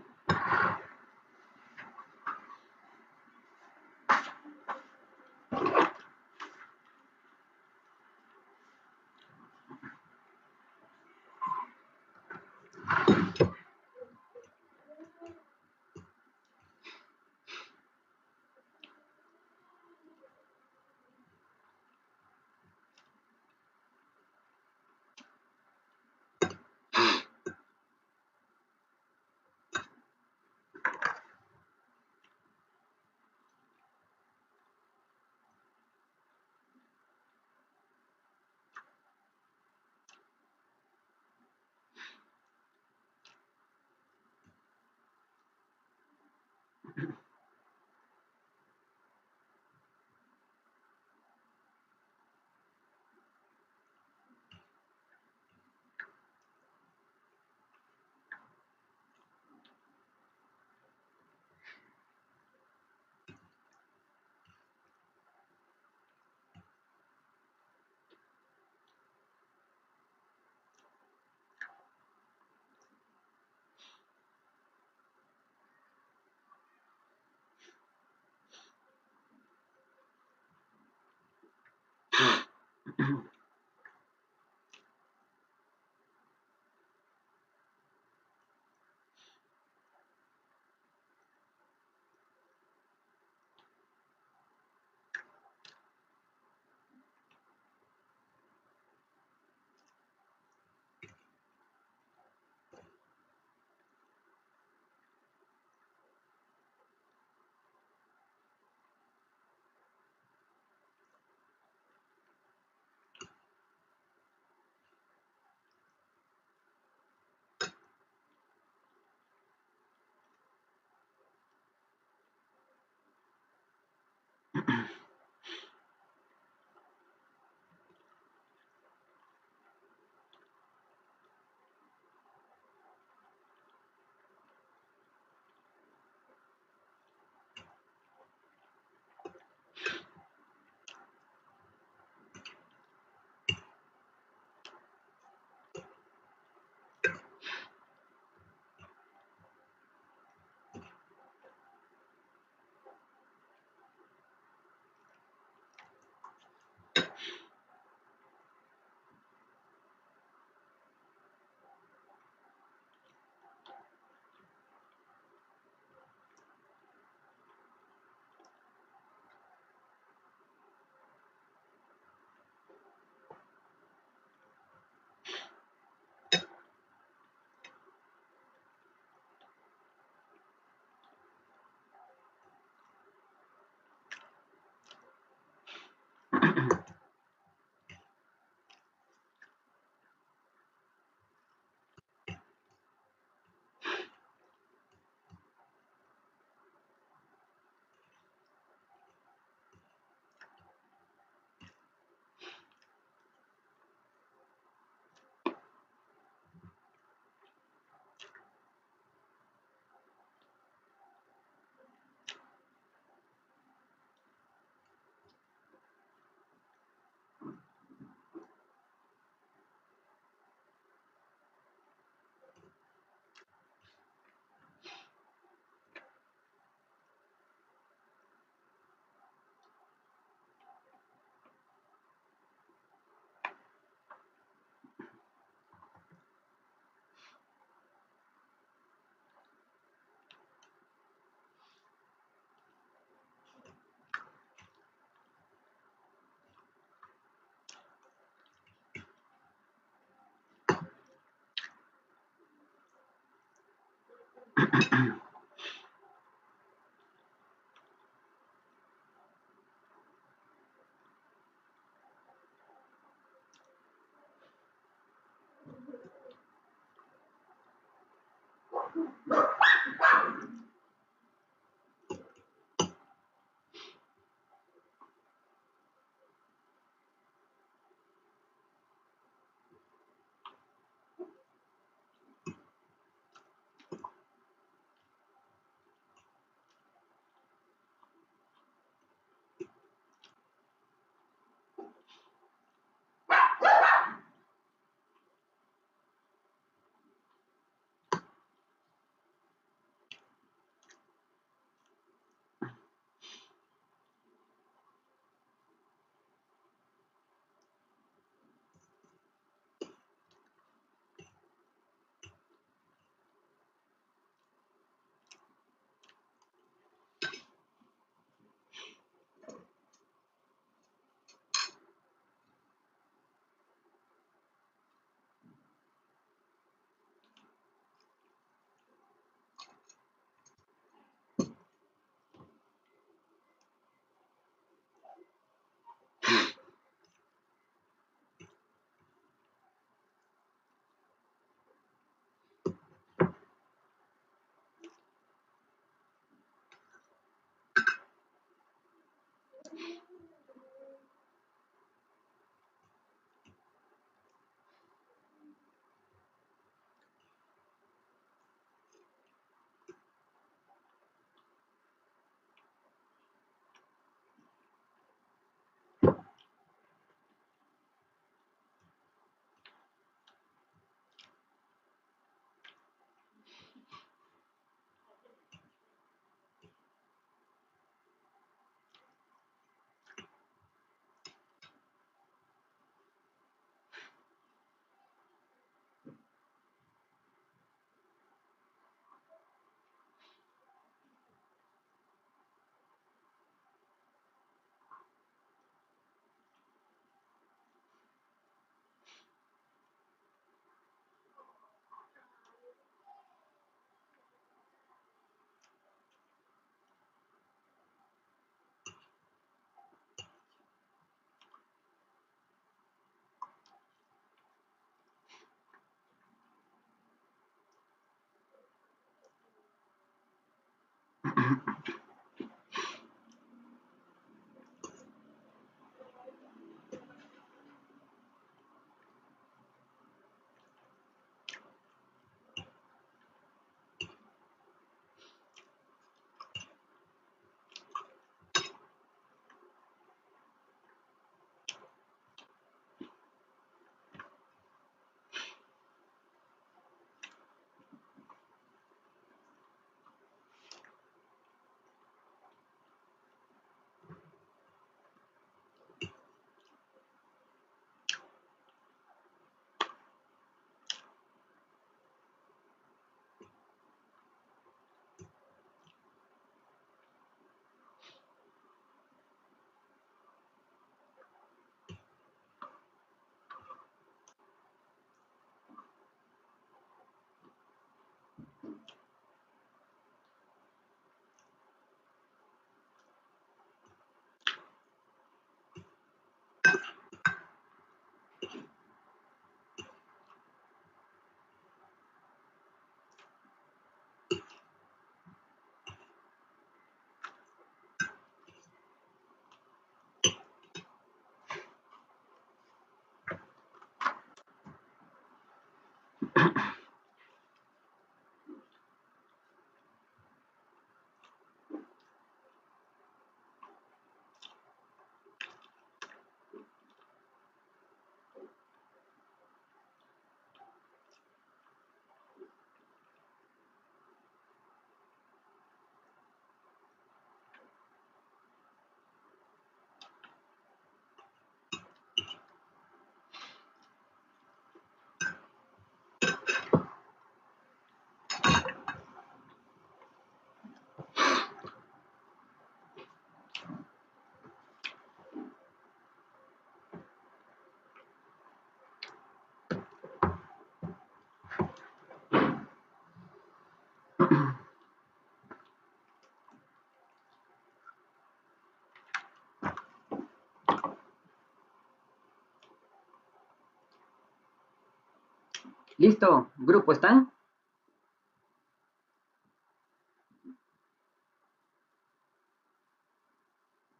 ¿Listo? ¿Grupo están?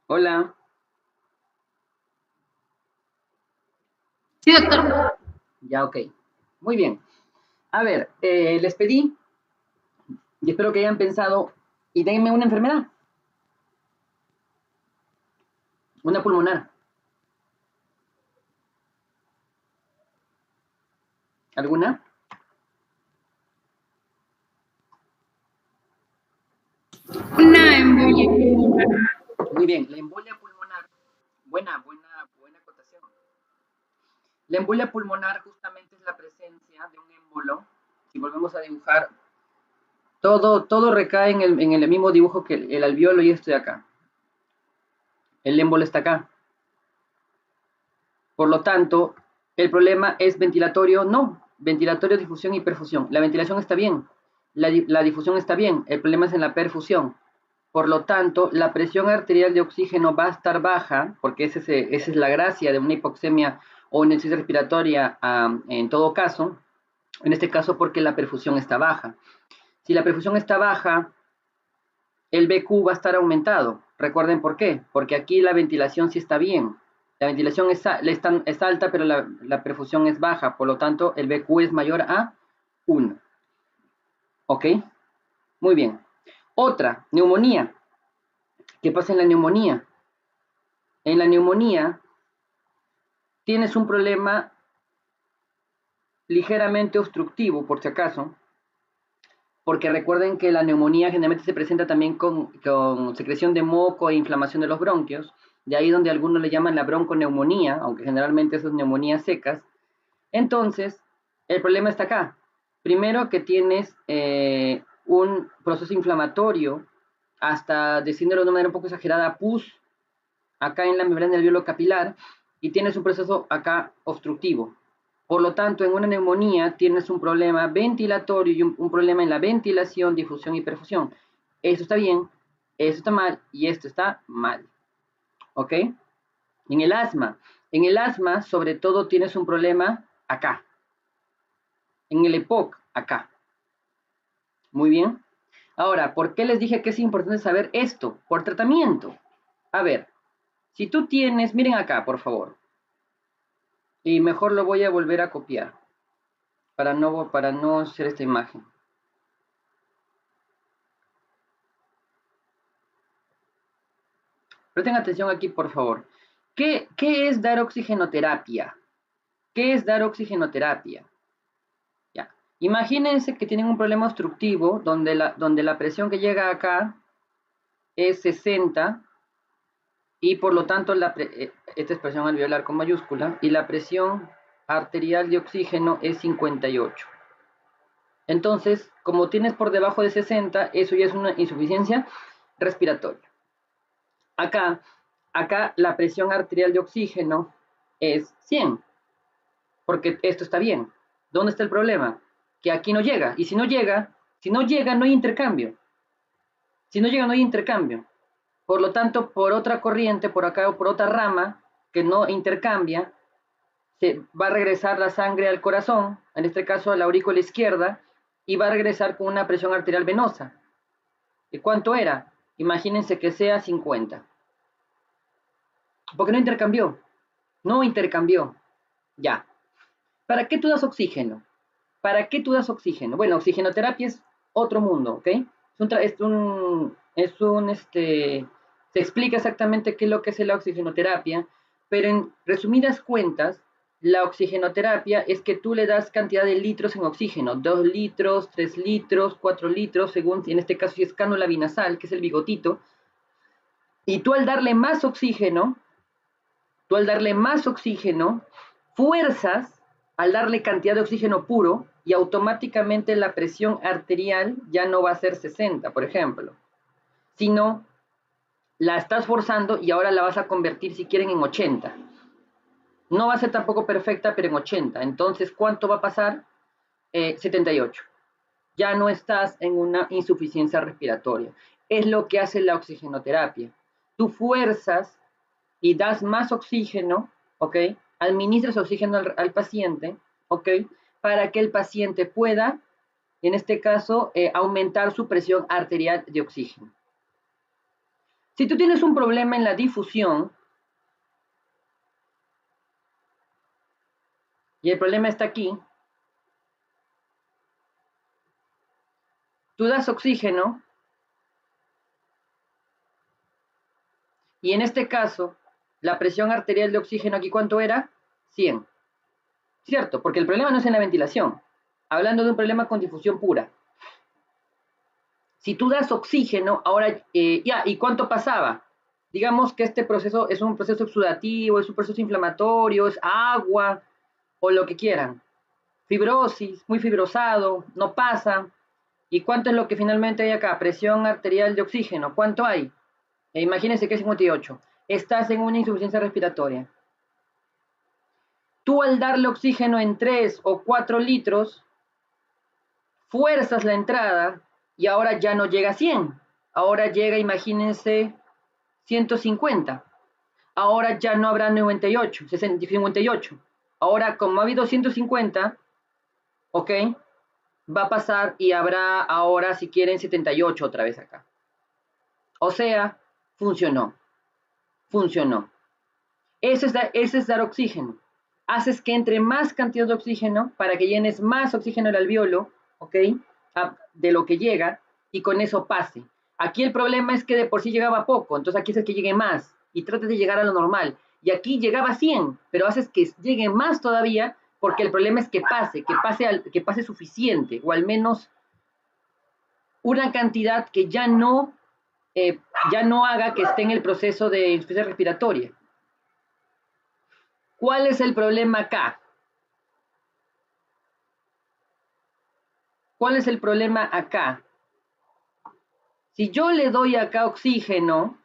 Hola. Sí, doctor. Ya, ok. Muy bien. A ver, les pedí y espero que hayan pensado y denme una enfermedad. Una pulmonar. ¿Alguna? Una embolia pulmonar. Muy bien, la embolia pulmonar. Buena acotación. La embolia pulmonar justamente es la presencia de un émbolo. Si volvemos a dibujar, todo recae en el mismo dibujo que el alveolo y esto de acá. El émbolo está acá. Por lo tanto, el problema es ventilatorio, no. Ventilatorio, difusión y perfusión. La ventilación está bien. La difusión está bien. El problema es en la perfusión. Por lo tanto, la presión arterial de oxígeno va a estar baja, porque esa es la gracia de una hipoxemia o una insuficiencia respiratoria en todo caso. En este caso, porque la perfusión está baja. Si la perfusión está baja, el BQ va a estar aumentado. Recuerden por qué. Porque aquí la ventilación sí está bien. La ventilación es alta, pero la perfusión es baja. Por lo tanto, el BQ es mayor a 1. ¿Ok? Muy bien. Otra, neumonía. ¿Qué pasa en la neumonía? En la neumonía tienes un problema ligeramente obstructivo, por si acaso, porque recuerden que la neumonía generalmente se presenta también con secreción de moco e inflamación de los bronquios, de ahí donde algunos le llaman la bronconeumonía, aunque generalmente son neumonías secas. Entonces, el problema está acá. Primero que tienes un proceso inflamatorio, hasta decirlo de una manera un poco exagerada, pus, acá en la membrana del alveolo capilar, y tienes un proceso acá obstructivo. Por lo tanto, en una neumonía tienes un problema ventilatorio y un problema en la ventilación, difusión y perfusión. Eso está bien, eso está mal y esto está mal. ¿Ok? En el asma, sobre todo tienes un problema acá. En el EPOC, acá. Muy bien. Ahora, ¿por qué les dije que es importante saber esto? Por tratamiento. A ver, si tú tienes, miren acá, por favor. Y mejor lo voy a volver a copiar para no hacer esta imagen. Presten atención aquí, por favor. ¿Qué es dar oxigenoterapia? ¿Qué es dar oxigenoterapia? Ya. Imagínense que tienen un problema obstructivo donde la presión que llega acá es 60 y por lo tanto esta es presión alveolar con mayúscula y la presión arterial de oxígeno es 58. Entonces, como tienes por debajo de 60, eso ya es una insuficiencia respiratoria. Acá la presión arterial de oxígeno es 100, porque esto está bien. ¿Dónde está el problema? Que aquí no llega, y si no llega, no hay intercambio. Si no llega, no hay intercambio. Por lo tanto, por otra corriente, por acá o por otra rama que no intercambia, se va a regresar la sangre al corazón, en este caso a la aurícula izquierda, y va a regresar con una presión arterial venosa. ¿Y cuánto era? Imagínense que sea 50. Porque no intercambió. No intercambió. Ya. ¿Para qué tú das oxígeno? ¿Para qué tú das oxígeno? Bueno, oxigenoterapia es otro mundo, ¿ok? Se explica exactamente qué es lo que es la oxigenoterapia, pero en resumidas cuentas, la oxigenoterapia es que tú le das cantidad de litros en oxígeno, 2 litros, 3 litros, 4 litros, según, en este caso, si es cánula binasal, que es el bigotito, y tú al darle más oxígeno, fuerzas al darle cantidad de oxígeno puro y automáticamente la presión arterial ya no va a ser 60, por ejemplo, sino la estás forzando y ahora la vas a convertir, si quieren, en 80. No va a ser tampoco perfecta, pero en 80. Entonces, ¿cuánto va a pasar? 78. Ya no estás en una insuficiencia respiratoria. Es lo que hace la oxigenoterapia. Tú fuerzas y das más oxígeno, ¿ok? Administras oxígeno al paciente, ¿ok? Para que el paciente pueda, en este caso, aumentar su presión arterial de oxígeno. Si tú tienes un problema en la difusión, y el problema está aquí, tú das oxígeno, y en este caso, la presión arterial de oxígeno aquí, ¿cuánto era? 100. ¿Cierto? Porque el problema no es en la ventilación. Hablando de un problema con difusión pura. Si tú das oxígeno, ahora, ¿y cuánto pasaba? Digamos que este proceso es un proceso exudativo, es un proceso inflamatorio, es agua, o lo que quieran. Fibrosis, muy fibrosado, no pasa. ¿Y cuánto es lo que finalmente hay acá? Presión arterial de oxígeno. ¿Cuánto hay? Imagínense que es 58. Estás en una insuficiencia respiratoria. Tú al darle oxígeno en 3 o 4 litros, fuerzas la entrada y ahora ya no llega a 100. Ahora llega, imagínense, 150. Ahora ya no habrá 98, 58. Ahora, como ha habido 150, ¿ok? Va a pasar y habrá ahora, si quieren, 78 otra vez acá. O sea, funcionó. Funcionó. Eso es dar oxígeno. Haces que entre más cantidad de oxígeno para que llenes más oxígeno al alveolo, ¿ok? De lo que llega, y con eso pase. Aquí el problema es que de por sí llegaba poco, entonces aquí haces que llegue más y trates de llegar a lo normal. Y aquí llegaba a 100, pero haces que llegue más todavía porque el problema es que pase suficiente, o al menos una cantidad que ya no haga que esté en el proceso de insuficiencia respiratoria. ¿Cuál es el problema acá? ¿Cuál es el problema acá? Si yo le doy acá oxígeno,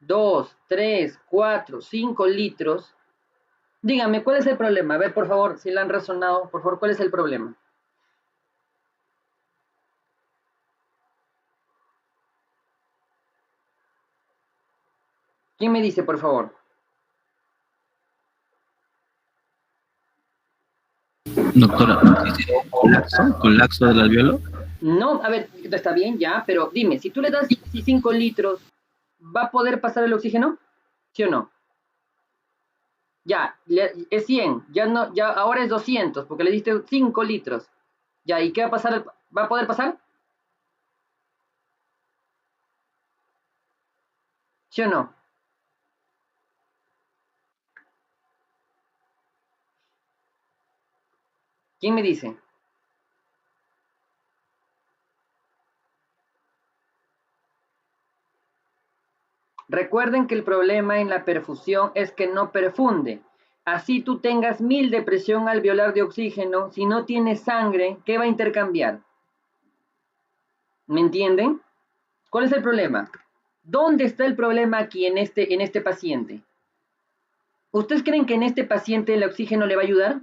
2, 3, 4, 5 litros, dígame, ¿cuál es el problema? A ver, por favor, si la han razonado, por favor, ¿cuál es el problema? ¿Quién me dice, por favor? Doctora, ¿existe colapso del alveolo? No, a ver, está bien ya, pero dime, si tú le das 5 litros, ¿va a poder pasar el oxígeno? ¿Sí o no? Ya, es 100, ya no, ya ahora es 200, porque le diste 5 litros. Ya, ¿y qué va a pasar? ¿Va a poder pasar? ¿Sí o no? ¿Quién me dice? Recuerden que el problema en la perfusión es que no perfunde. Así tú tengas 1000 de presión alveolar de oxígeno, si no tienes sangre, ¿qué va a intercambiar? ¿Me entienden? ¿Cuál es el problema? ¿Dónde está el problema aquí en este paciente? ¿Ustedes creen que en este paciente el oxígeno le va a ayudar?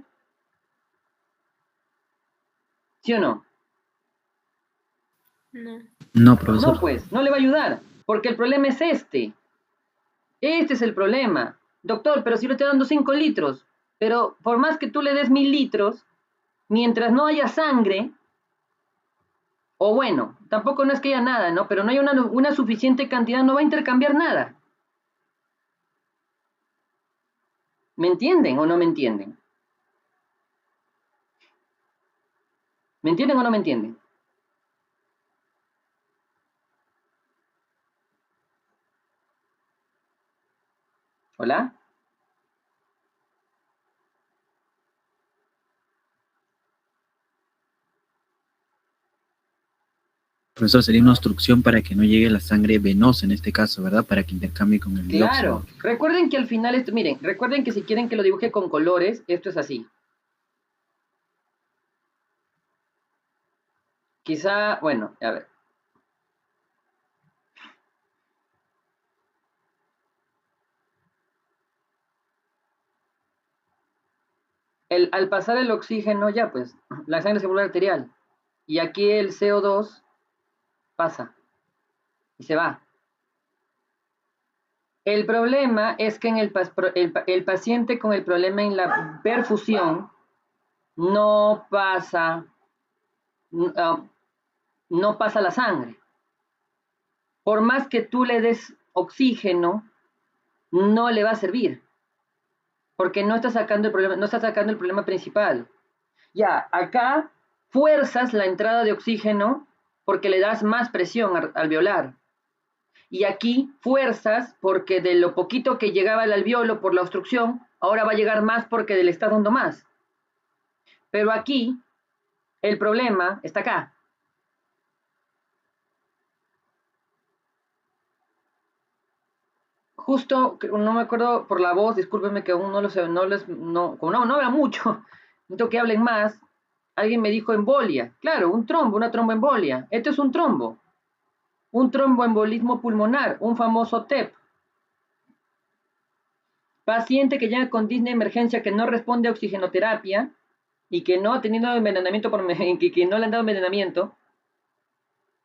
¿Sí o no? No. No, profesor. No, pues, no le va a ayudar, porque el problema es este. Este es el problema. Doctor, pero si le estoy dando 5 litros, pero por más que tú le des 1000 litros, mientras no haya sangre, o bueno, tampoco no es que haya nada, ¿no? Pero no hay una suficiente cantidad, no va a intercambiar nada. ¿Me entienden o no me entienden? ¿Me entienden o no me entienden? ¿Hola? Profesor, sería una obstrucción para que no llegue la sangre venosa en este caso, ¿verdad? Para que intercambie con el dióxido. Claro. Recuerden que al final, miren, recuerden que si quieren que lo dibuje con colores, esto es así. Quizá, bueno, a ver. Al pasar el oxígeno, ya pues, la sangre se vuelve arterial. Y aquí el CO2 pasa y se va. El problema es que en el paciente con el problema en la perfusión no pasa, uh, no pasa la sangre. Por más que tú le des oxígeno, no le va a servir, porque no está sacando el problema, no está sacando el problema principal. Ya, acá fuerzas la entrada de oxígeno porque le das más presión alveolar. Y aquí fuerzas porque de lo poquito que llegaba al alveolo por la obstrucción, ahora va a llegar más porque le estás dando más. Pero aquí el problema está acá. Justo, no me acuerdo por la voz, discúlpenme que aún no lo sé, como no habla mucho, necesito que hablen más. Alguien me dijo embolia. Claro, un trombo, una tromboembolia. Esto es un tromboembolismo pulmonar, un famoso TEP. Paciente que llega con disnea de emergencia que no responde a oxigenoterapia y que no ha tenido envenenamiento, que no le han dado envenenamiento,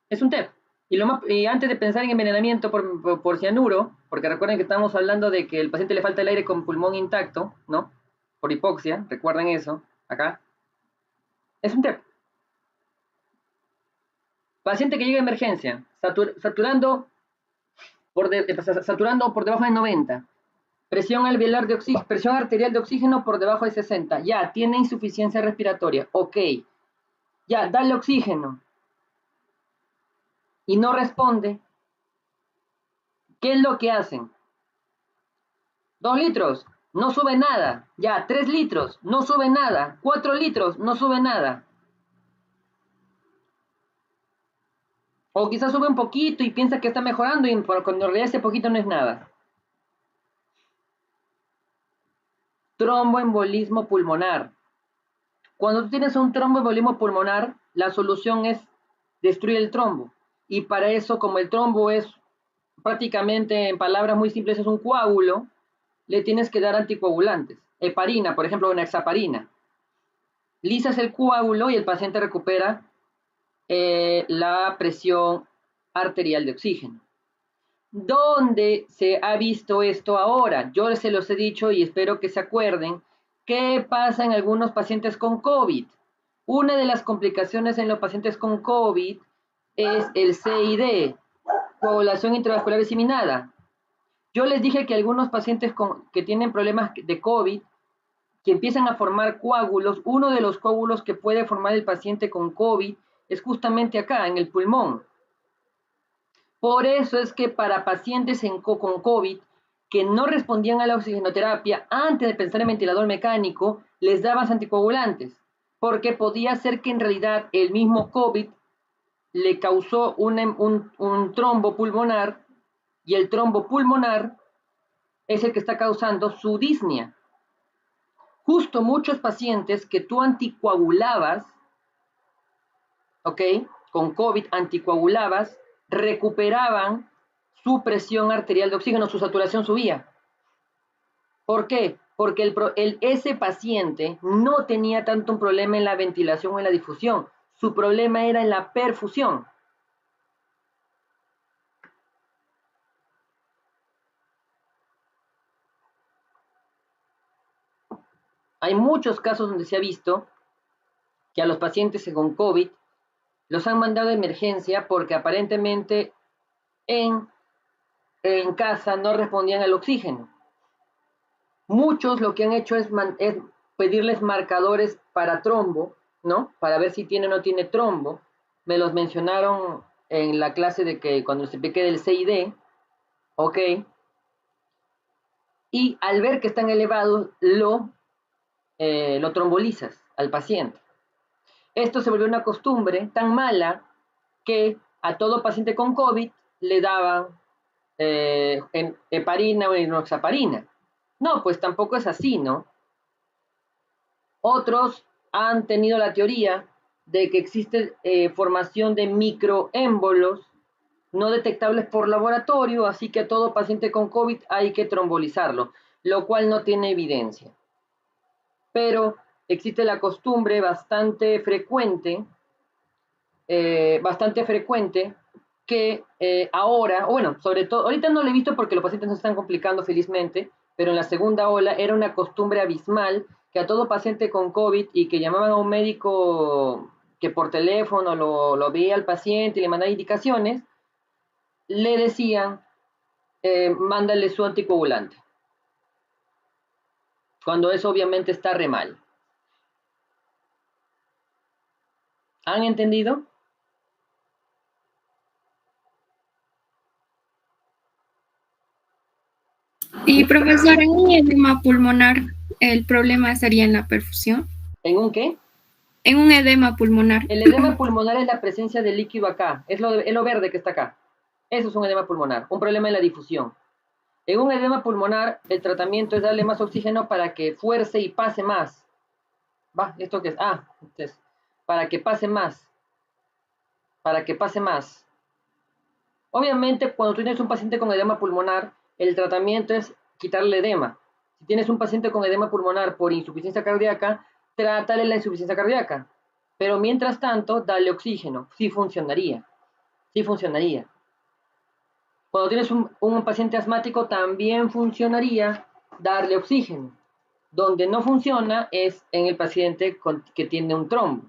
es un TEP. Y antes de pensar en envenenamiento por cianuro, porque recuerden que estamos hablando de que el paciente le falta el aire con pulmón intacto, ¿no? Por hipoxia, recuerden eso, acá. Es un TEP. Paciente que llega a emergencia, saturando saturando por debajo de 90. Presión alveolar de oxígeno, presión arterial de oxígeno por debajo de 60. Ya, tiene insuficiencia respiratoria. Ok. Ya, dale oxígeno. Y no responde. ¿Qué es lo que hacen? 2 litros, no sube nada. Ya, 3 litros, no sube nada. 4 litros, no sube nada. O quizás sube un poquito y piensa que está mejorando, y cuando en realidad ese poquito no es nada. Tromboembolismo pulmonar. Cuando tú tienes un tromboembolismo pulmonar, la solución es destruir el trombo. Y para eso, como el trombo es prácticamente, en palabras muy simples, es un coágulo, le tienes que dar anticoagulantes. Heparina, por ejemplo, una hexaparina. Lisas el coágulo y el paciente recupera la presión arterial de oxígeno. ¿Dónde se ha visto esto ahora? Yo se los he dicho y espero que se acuerden. ¿Qué pasa en algunos pacientes con COVID? Una de las complicaciones en los pacientes con COVID es el CID, coagulación intravascular diseminada. Yo les dije que algunos pacientes que tienen problemas de COVID, que empiezan a formar coágulos, uno de los coágulos que puede formar el paciente con COVID es justamente acá, en el pulmón. Por eso es que para pacientes con COVID que no respondían a la oxigenoterapia, antes de pensar en ventilador mecánico, les daban anticoagulantes, porque podía ser que en realidad el mismo COVID le causó un trombo pulmonar, y el trombo pulmonar es el que está causando su disnea. Justo muchos pacientes que tú anticoagulabas, ¿ok? Con COVID anticoagulabas, recuperaban su presión arterial de oxígeno, su saturación subía. ¿Por qué? Porque ese paciente no tenía tanto un problema en la ventilación o en la difusión, su problema era en la perfusión. Hay muchos casos donde se ha visto que a los pacientes con COVID los han mandado a emergencia porque aparentemente en casa no respondían al oxígeno. Muchos lo que han hecho es pedirles marcadores para trombo, ¿no? Para ver si tiene o no tiene trombo. Me los mencionaron en la clase de que cuando se expliqué del CID, ¿ok? Y al ver que están elevados, lo trombolizas al paciente. Esto se volvió una costumbre tan mala que a todo paciente con COVID le daban heparina o enoxaparina. No, pues tampoco es así, ¿no? Otros han tenido la teoría de que existe formación de microémbolos no detectables por laboratorio, así que a todo paciente con COVID hay que trombolizarlo, lo cual no tiene evidencia. Pero existe la costumbre bastante frecuente que ahora, bueno, sobre todo, ahorita no lo he visto porque los pacientes no se están complicando felizmente, pero en la segunda ola era una costumbre abismal que a todo paciente con COVID y que llamaban a un médico que por teléfono lo veía al paciente y le mandaba indicaciones, le decían, mándale su anticoagulante, cuando eso obviamente está re mal. ¿Han entendido? Y profesor, en un edema pulmonar, ¿el problema estaría en la perfusión? ¿En un qué? En un edema pulmonar. El edema pulmonar es la presencia de líquido acá, es lo verde que está acá. Eso es un edema pulmonar, un problema en la difusión. En un edema pulmonar, el tratamiento es darle más oxígeno para que fuerce y pase más. ¿Va? ¿Esto qué es? Entonces, para que pase más. Para que pase más. Obviamente, cuando tú tienes un paciente con edema pulmonar, el tratamiento es quitarle edema. Si tienes un paciente con edema pulmonar por insuficiencia cardíaca, trátale la insuficiencia cardíaca. Pero mientras tanto, dale oxígeno. Sí funcionaría. Sí funcionaría. Cuando tienes un paciente asmático, también funcionaría darle oxígeno. Donde no funciona es en el paciente que tiene un trombo.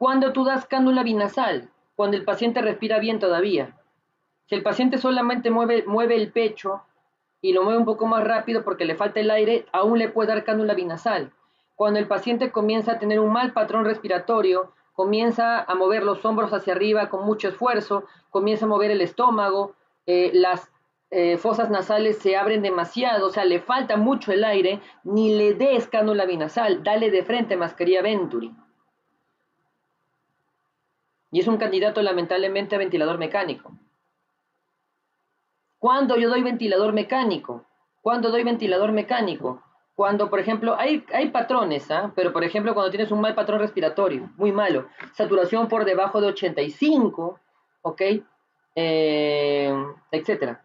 ¿Cuándo tú das cánula binasal? Cuando el paciente respira bien todavía. Si el paciente solamente mueve el pecho y lo mueve un poco más rápido porque le falta el aire, aún le puede dar cánula binasal. Cuando el paciente comienza a tener un mal patrón respiratorio, comienza a mover los hombros hacia arriba con mucho esfuerzo, comienza a mover el estómago, las fosas nasales se abren demasiado, o sea, le falta mucho el aire, ni le des cánula binasal, dale de frente mascarilla Venturi. Y es un candidato lamentablemente a ventilador mecánico. ¿Cuándo yo doy ventilador mecánico? ¿Cuándo doy ventilador mecánico? Cuando, por ejemplo, hay patrones, ¿ah? Pero por ejemplo, cuando tienes un mal patrón respiratorio, muy malo, saturación por debajo de 85, ¿ok? Etcétera.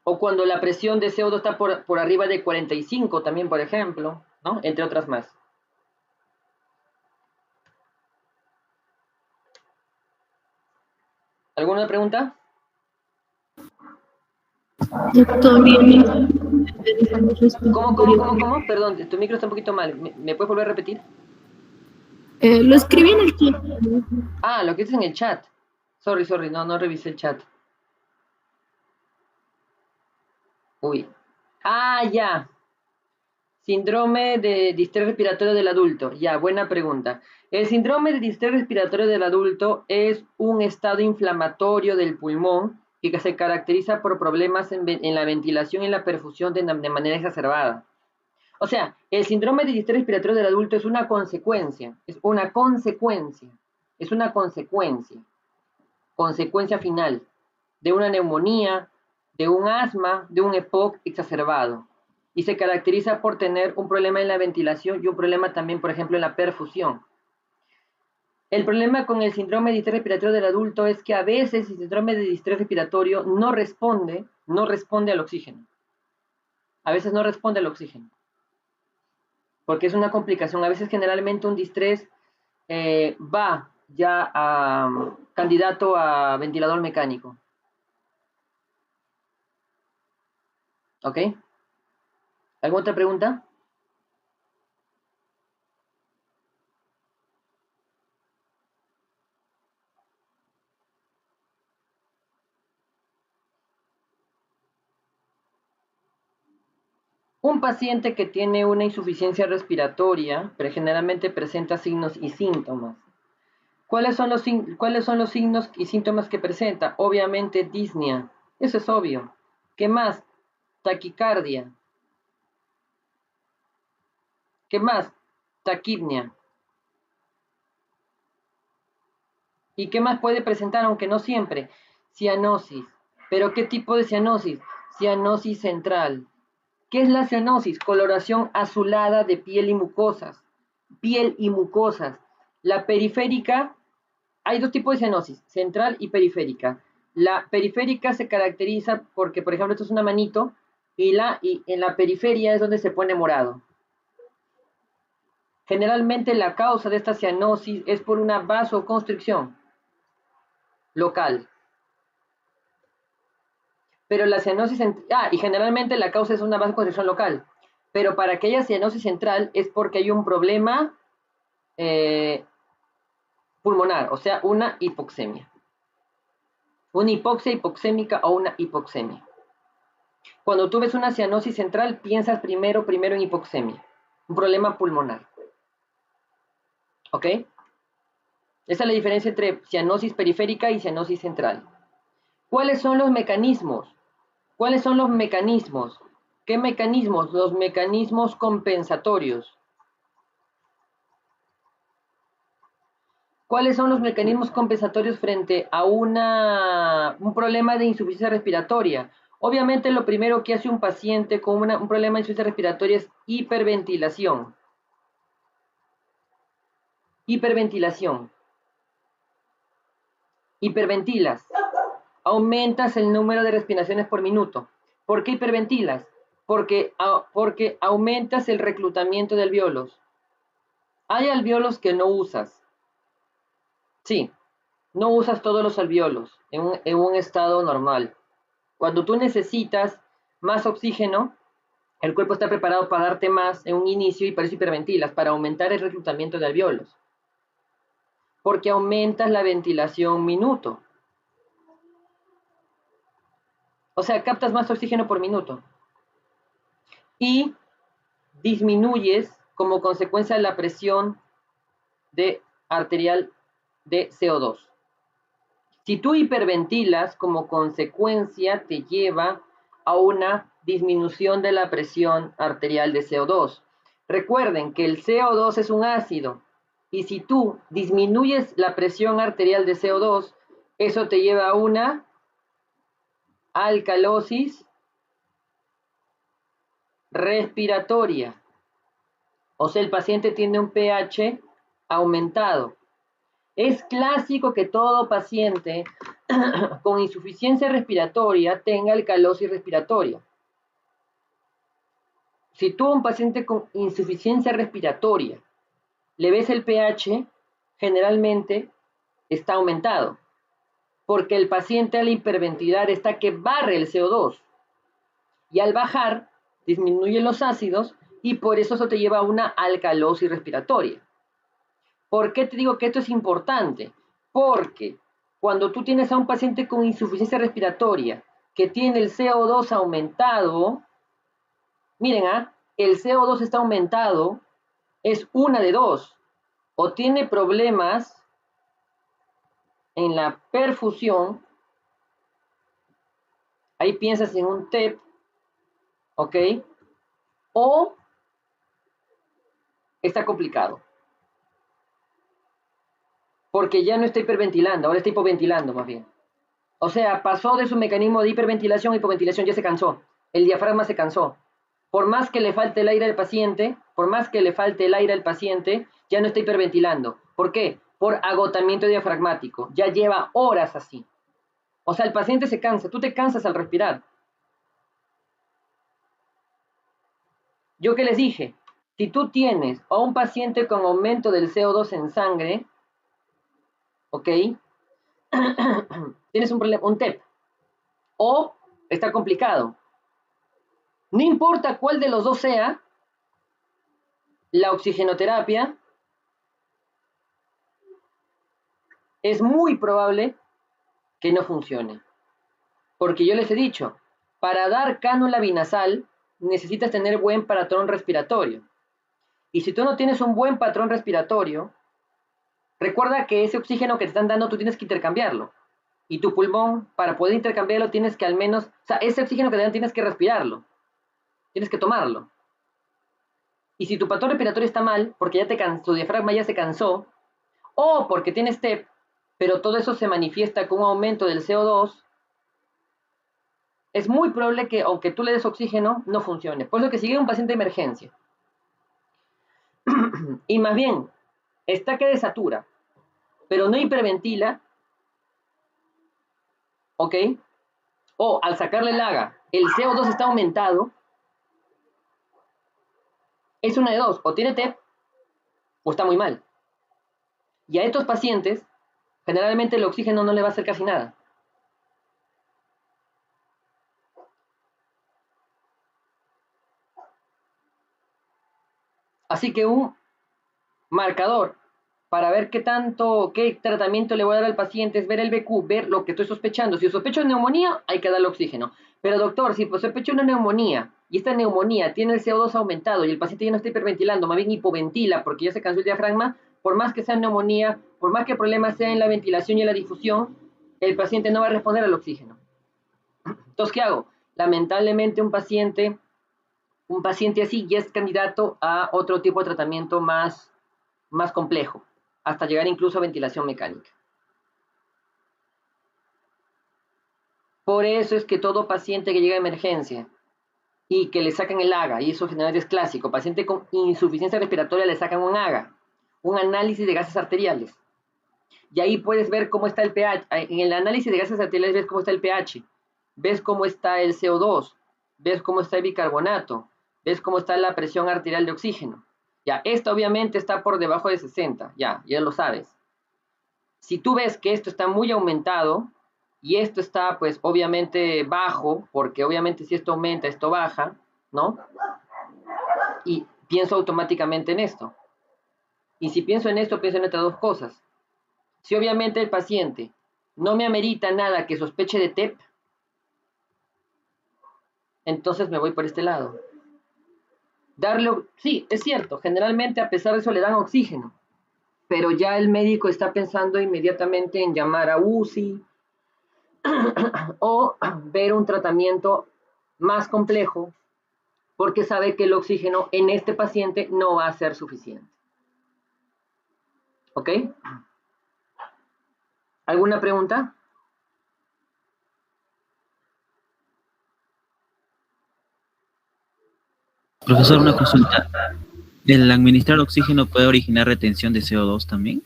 O cuando la presión de CO2 está por arriba de 45 también, por ejemplo, ¿no? Entre otras más. ¿Alguna pregunta? Doctor, ¿Cómo? Perdón, tu micro está un poquito mal. ¿Me puedes volver a repetir? lo escribí en el chat. Ah, lo que dices en el chat. Sorry, no revisé el chat. Uy. Ah, ya. Síndrome de distrés respiratorio del adulto. Ya, buena pregunta. El síndrome de distrés respiratorio del adulto es un estado inflamatorio del pulmón que se caracteriza por problemas en la ventilación y en la perfusión de manera exacerbada. O sea, el síndrome de distrés respiratorio del adulto es una consecuencia, consecuencia final de una neumonía, de un asma, de un EPOC exacerbado. Y se caracteriza por tener un problema en la ventilación y un problema también, por ejemplo, en la perfusión. El problema con el síndrome de distrés respiratorio del adulto es que a veces el síndrome de distrés respiratorio no responde al oxígeno. A veces no responde al oxígeno. Porque es una complicación. A veces generalmente un distrés va ya a candidato a ventilador mecánico. ¿Ok? ¿Alguna otra pregunta? Un paciente que tiene una insuficiencia respiratoria, pero generalmente presenta signos y síntomas. ¿Cuáles son los signos y síntomas que presenta? Obviamente disnea, eso es obvio. ¿Qué más? Taquicardia. ¿Qué más? Taquipnea. ¿Y qué más puede presentar, aunque no siempre? Cianosis. ¿Pero qué tipo de cianosis? Cianosis central. ¿Qué es la cianosis? Coloración azulada de piel y mucosas. Piel y mucosas. La periférica, hay dos tipos de cianosis, central y periférica. La periférica se caracteriza porque, por ejemplo, esto es una manito y en la periferia es donde se pone morado. Generalmente la causa de esta cianosis es por una vasoconstricción local. Pero la cianosis, y generalmente la causa es una vasoconstricción local. Pero para que haya cianosis central es porque hay un problema pulmonar, o sea, una hipoxemia. Una hipoxia hipoxémica o una hipoxemia. Cuando tú ves una cianosis central, piensas primero en hipoxemia, un problema pulmonar. ¿Ok? Esa es la diferencia entre cianosis periférica y cianosis central. ¿Cuáles son los mecanismos? ¿Qué mecanismos? Los mecanismos compensatorios. ¿Cuáles son los mecanismos compensatorios frente a un problema de insuficiencia respiratoria? Obviamente lo primero que hace un paciente con un problema de insuficiencia respiratoria es hiperventilación. Hiperventilas. Aumentas el número de respiraciones por minuto. ¿Por qué hiperventilas? Porque aumentas el reclutamiento de alvéolos. Hay alvéolos que no usas. Sí, no usas todos los alvéolos en un estado normal. Cuando tú necesitas más oxígeno, El cuerpo está preparado para darte más en un inicio y por eso hiperventilas, para aumentar el reclutamiento de alvéolos. Porque aumentas la ventilación minuto. O sea, captas más oxígeno por minuto. Y disminuyes como consecuencia la presión arterial de CO2. Si tú hiperventilas, como consecuencia te lleva a una disminución de la presión arterial de CO2. Recuerden que el CO2 es un ácido y si tú disminuyes la presión arterial de CO2, eso te lleva a una alcalosis respiratoria. O sea, el paciente tiene un pH aumentado. Es clásico que todo paciente con insuficiencia respiratoria tenga alcalosis respiratoria. Si tú a un paciente con insuficiencia respiratoria le ves el pH, generalmente está aumentado, porque el paciente al hiperventilar está que barre el CO2 y al bajar disminuye los ácidos y por eso te lleva a una alcalosis respiratoria. ¿Por qué te digo que esto es importante? Porque cuando tú tienes a un paciente con insuficiencia respiratoria que tiene el CO2 aumentado, miren, el CO2 está aumentado, es una de dos, o tiene problemas en la perfusión, ahí piensas en un TEP, ¿ok? O está complicado. Porque ya no está hiperventilando, ahora está hipoventilando más bien. O sea, pasó de su mecanismo de hiperventilación a hipoventilación, ya se cansó. El diafragma se cansó. Por más que le falte el aire al paciente, ya no está hiperventilando. ¿Por qué? Por agotamiento diafragmático. Ya lleva horas así. O sea, el paciente se cansa, tú te cansas al respirar. Yo que les dije, si tú tienes a un paciente con aumento del CO2 en sangre, ¿ok? Tienes un problema, un TEP. O está complicado. No importa cuál de los dos sea, la oxigenoterapia es muy probable que no funcione. Porque yo les he dicho, para dar cánula binasal necesitas tener buen patrón respiratorio. Y si tú no tienes un buen patrón respiratorio, recuerda que ese oxígeno que te están dando tú tienes que intercambiarlo. Y tu pulmón, para poder intercambiarlo, tienes que al menos, o sea, ese oxígeno que te dan tienes que respirarlo. Tienes que tomarlo. Y si tu patrón respiratorio está mal, porque ya tu diafragma ya se cansó, o porque tienes TEP, pero todo eso se manifiesta con un aumento del CO2, es muy probable que, aunque tú le des oxígeno, no funcione. Por eso que sigue un paciente de emergencia. Y más bien, está que desatura, pero no hiperventila, ¿ok? O al sacarle el AGA, el CO2 está aumentado, es una de dos, o tiene TEP o está muy mal. Y a estos pacientes, generalmente el oxígeno no le va a hacer casi nada. Así que un marcador para ver qué tratamiento le voy a dar al paciente es ver el BQ, ver lo que estoy sospechando. Si sospecho neumonía, hay que darle oxígeno. Pero doctor, si sospecho una neumonía y esta neumonía tiene el CO2 aumentado y el paciente ya no está hiperventilando, más bien hipoventila porque ya se cansó el diafragma, por más que sea neumonía, por más que el problema sea en la ventilación y en la difusión, el paciente no va a responder al oxígeno. Entonces, ¿qué hago? Lamentablemente un paciente así ya es candidato a otro tipo de tratamiento más complejo, hasta llegar incluso a ventilación mecánica. Por eso es que todo paciente que llega a emergencia y que le sacan el AGA, y eso generalmente es clásico, paciente con insuficiencia respiratoria le sacan un AGA, un análisis de gases arteriales. Y ahí puedes ver cómo está el pH. En el análisis de gases arteriales ves cómo está el pH, ves cómo está el CO2, ves cómo está el bicarbonato, ves cómo está la presión arterial de oxígeno. Ya, esta obviamente está por debajo de 60, ya lo sabes. Si tú ves que esto está muy aumentado y esto está pues obviamente bajo, porque obviamente si esto aumenta, esto baja, ¿no? Y pienso automáticamente en esto. Y si pienso en esto, pienso en estas dos cosas. Si obviamente el paciente no me amerita nada que sospeche de TEP, entonces me voy por este lado. Sí, es cierto, generalmente a pesar de eso le dan oxígeno, pero ya el médico está pensando inmediatamente en llamar a UCI o ver un tratamiento más complejo, porque sabe que el oxígeno en este paciente no va a ser suficiente. ¿Ok? ¿Alguna pregunta? Profesor, una consulta. ¿El administrar oxígeno puede originar retención de CO2 también?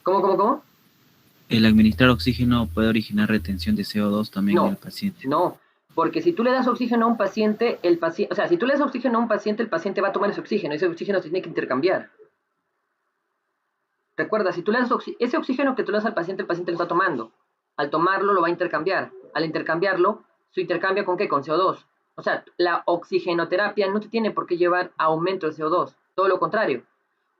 ¿Cómo? ¿El administrar oxígeno puede originar retención de CO2 también en el paciente? No, porque si tú le das oxígeno a un paciente, o sea, si tú le das oxígeno a un paciente, el paciente va a tomar ese oxígeno se tiene que intercambiar. Recuerda, si tú le das ese oxígeno que tú le das al paciente, el paciente lo está tomando. Al tomarlo, lo va a intercambiar. Al intercambiarlo, ¿su intercambia con qué? Con CO2. O sea, la oxigenoterapia no te tiene por qué llevar a aumento de CO2. Todo lo contrario.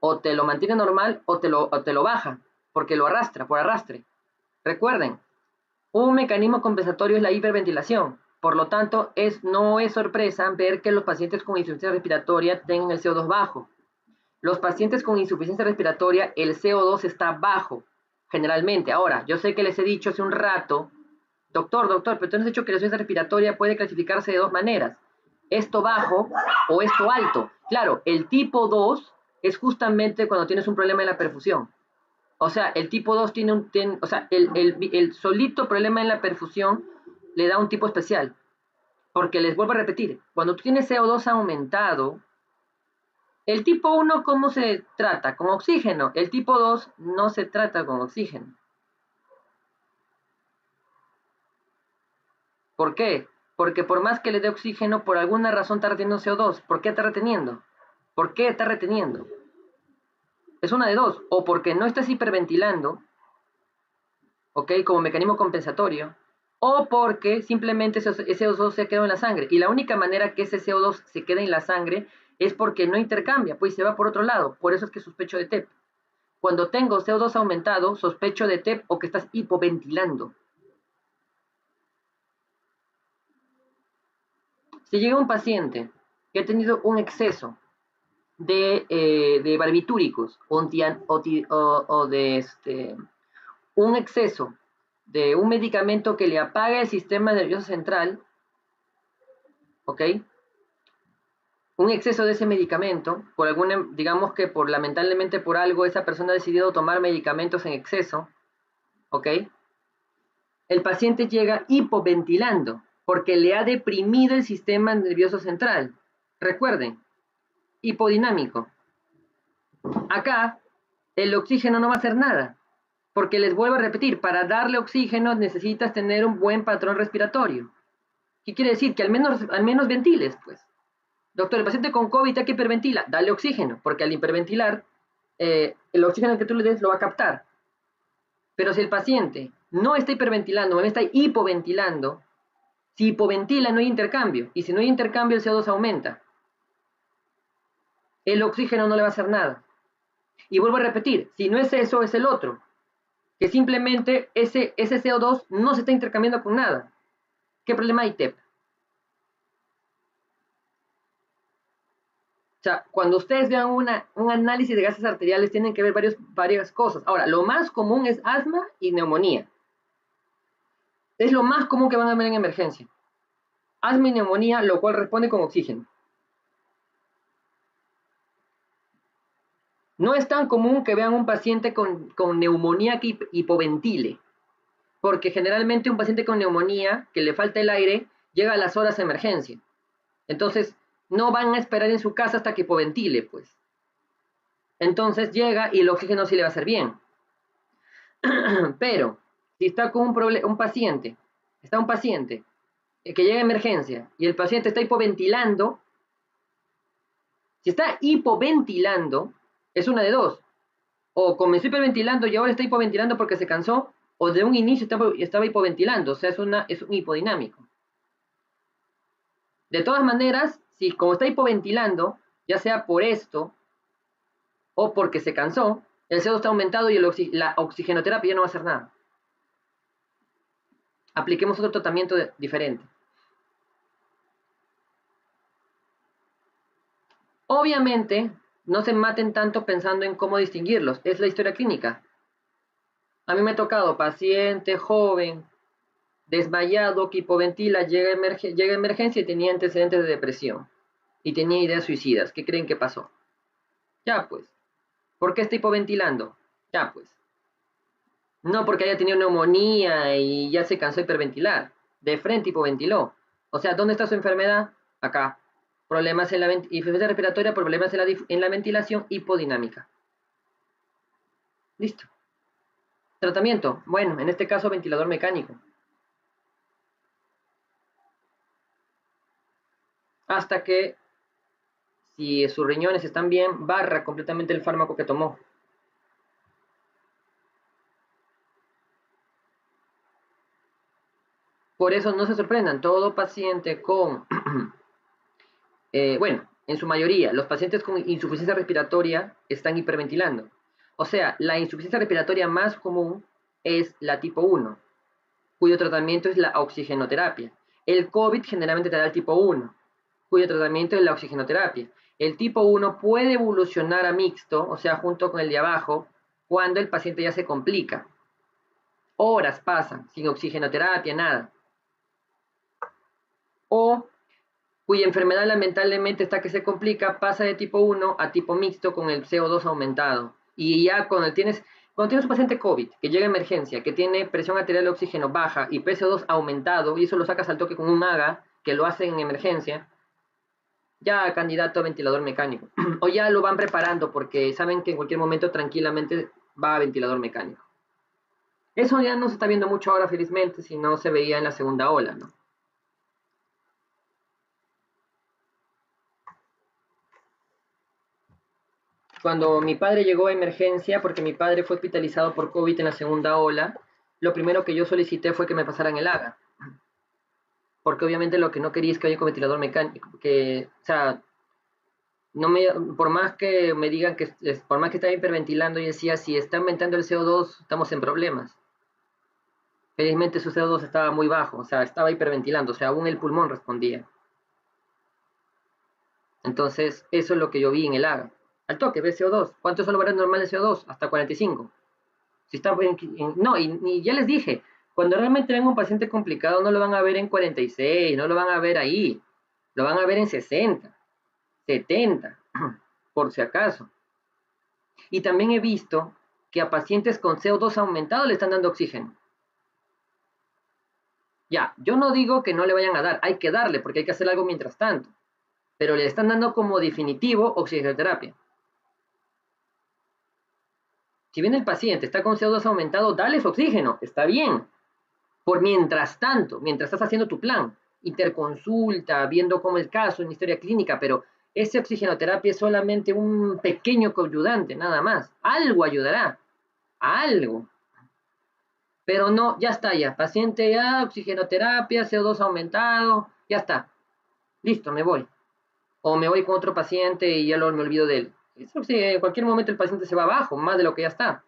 O te lo mantiene normal o te lo baja, porque lo arrastra, por arrastre. Recuerden, un mecanismo compensatorio es la hiperventilación. Por lo tanto, no es sorpresa ver que los pacientes con insuficiencia respiratoria tengan el CO2 bajo. Los pacientes con insuficiencia respiratoria, el CO2 está bajo, generalmente. Ahora, yo sé que les he dicho hace un rato, doctor, pero tú nos has dicho que la insuficiencia respiratoria puede clasificarse de dos maneras. Esto bajo o esto alto. Claro, el tipo 2 es justamente cuando tienes un problema en la perfusión. O sea, el tipo 2 o sea, el solito problema en la perfusión le da un tipo especial. Porque les vuelvo a repetir, cuando tú tienes CO2 aumentado, el tipo 1, ¿cómo se trata? Con oxígeno. El tipo 2 no se trata con oxígeno. ¿Por qué? Porque por más que le dé oxígeno, por alguna razón está reteniendo CO2. ¿Por qué está reteniendo? ¿Por qué está reteniendo? Es una de dos. O porque no estás hiperventilando, ¿ok? Como mecanismo compensatorio. O porque simplemente ese CO2 se quedó en la sangre. Y la única manera que ese CO2 se quede en la sangre es porque no intercambia, pues se va por otro lado. Por eso es que sospecho de TEP. Cuando tengo CO2 aumentado, sospecho de TEP o que estás hipoventilando. Si llega un paciente que ha tenido un exceso de barbitúricos o de un exceso de un medicamento que le apaga el sistema nervioso central, ¿ok? Un exceso de ese medicamento, por alguna, digamos que lamentablemente por algo esa persona ha decidido tomar medicamentos en exceso, ¿ok? El paciente llega hipoventilando porque le ha deprimido el sistema nervioso central. Recuerden, hipodinámico. Acá el oxígeno no va a hacer nada, porque les vuelvo a repetir, para darle oxígeno necesitas tener un buen patrón respiratorio. ¿Qué quiere decir? Que al menos ventiles, pues. Doctor, el paciente con COVID está que hiperventila, dale oxígeno, porque al hiperventilar, el oxígeno que tú le des lo va a captar. Pero si el paciente no está hiperventilando, no está hipoventilando, si hipoventila no hay intercambio, y si no hay intercambio el CO2 aumenta. El oxígeno no le va a hacer nada. Y vuelvo a repetir, si no es eso, es el otro. Que simplemente ese CO2 no se está intercambiando con nada. ¿Qué problema hay, TEP? O sea, cuando ustedes vean un análisis de gases arteriales, tienen que ver varias cosas. Ahora, lo más común es asma y neumonía. Es lo más común que van a ver en emergencia. Asma y neumonía, lo cual responde con oxígeno. No es tan común que vean un paciente con neumonía que hipoventile, porque generalmente un paciente con neumonía, que le falta el aire, llega a las horas de emergencia. Entonces, no van a esperar en su casa hasta que hipoventile, pues. Entonces llega y el oxígeno sí le va a hacer bien. Pero, si está con un paciente que llega a emergencia y el paciente está hipoventilando, si está hipoventilando, es una de dos. O comenzó hiperventilando y ahora está hipoventilando porque se cansó, o de un inicio estaba hipoventilando, o sea, es un hipodinámico. De todas maneras, si como está hipoventilando, ya sea por esto o porque se cansó, el CO2 está aumentado y la oxigenoterapia ya no va a hacer nada. Apliquemos otro tratamiento diferente. Obviamente, no se maten tanto pensando en cómo distinguirlos. Es la historia clínica. A mí me ha tocado paciente joven, desmayado, que hipoventila, llega a emergencia y tenía antecedentes de depresión. Y tenía ideas suicidas. ¿Qué creen que pasó? Ya pues. ¿Por qué está hipoventilando? Ya pues. No porque haya tenido neumonía y ya se cansó de hiperventilar. De frente hipoventiló. O sea, ¿dónde está su enfermedad? Acá. Problemas en la insuficiencia respiratoria, problemas en la ventilación hipodinámica. Listo. Tratamiento. Bueno, en este caso ventilador mecánico. Hasta que, si sus riñones están bien, barra completamente el fármaco que tomó. Por eso no se sorprendan, todo paciente con, bueno, en su mayoría, los pacientes con insuficiencia respiratoria están hiperventilando. O sea, la insuficiencia respiratoria más común es la tipo 1, cuyo tratamiento es la oxigenoterapia. El COVID generalmente te da el tipo 1, cuyo tratamiento es la oxigenoterapia. El tipo 1 puede evolucionar a mixto, o sea, junto con el de abajo, cuando el paciente ya se complica. Horas pasan sin oxigenoterapia, nada. O cuya enfermedad lamentablemente está que se complica, pasa de tipo 1 a tipo mixto con el CO2 aumentado. Y ya cuando tienes un paciente COVID que llega a emergencia, que tiene presión arterial de oxígeno baja y PCO2 aumentado, y eso lo sacas al toque con un MAGA, que lo hacen en emergencia, ya candidato a ventilador mecánico. O ya lo van preparando porque saben que en cualquier momento tranquilamente va a ventilador mecánico. Eso ya no se está viendo mucho ahora, felizmente, si no se veía en la segunda ola, ¿no? Cuando mi padre llegó a emergencia, porque mi padre fue hospitalizado por COVID en la segunda ola, lo primero que yo solicité fue que me pasaran el AGA. Porque obviamente lo que no quería es que vaya con ventilador mecánico. Que, o sea, no me, por más que me digan que, por más que estaba hiperventilando, y decía, si está aumentando el CO2, estamos en problemas. Felizmente su CO2 estaba muy bajo, o sea, estaba hiperventilando, o sea, aún el pulmón respondía. Entonces, eso es lo que yo vi en el AGA. Al toque, ve CO2. ¿Cuánto es el valor normal de CO2? Hasta 45. Si está no, y ya les dije, cuando realmente venga un paciente complicado, no lo van a ver en 46, no lo van a ver ahí, lo van a ver en 60, 70, por si acaso. Y también he visto que a pacientes con CO2 aumentado le están dando oxígeno. Ya, yo no digo que no le vayan a dar, hay que darle, porque hay que hacer algo mientras tanto, pero le están dando como definitivo oxigenoterapia. Si bien el paciente está con CO2 aumentado, dale su oxígeno, está bien. Por mientras tanto, mientras estás haciendo tu plan, interconsulta, viendo cómo es el caso, en historia clínica, pero esa oxigenoterapia es solamente un pequeño coayudante, nada más. Algo ayudará, algo. Pero no, ya está ya. Paciente ya, oxigenoterapia, CO2 aumentado, ya está. Listo, me voy. O me voy con otro paciente y ya me olvido de él. Eso sí, en cualquier momento el paciente se va abajo, más de lo que ya está.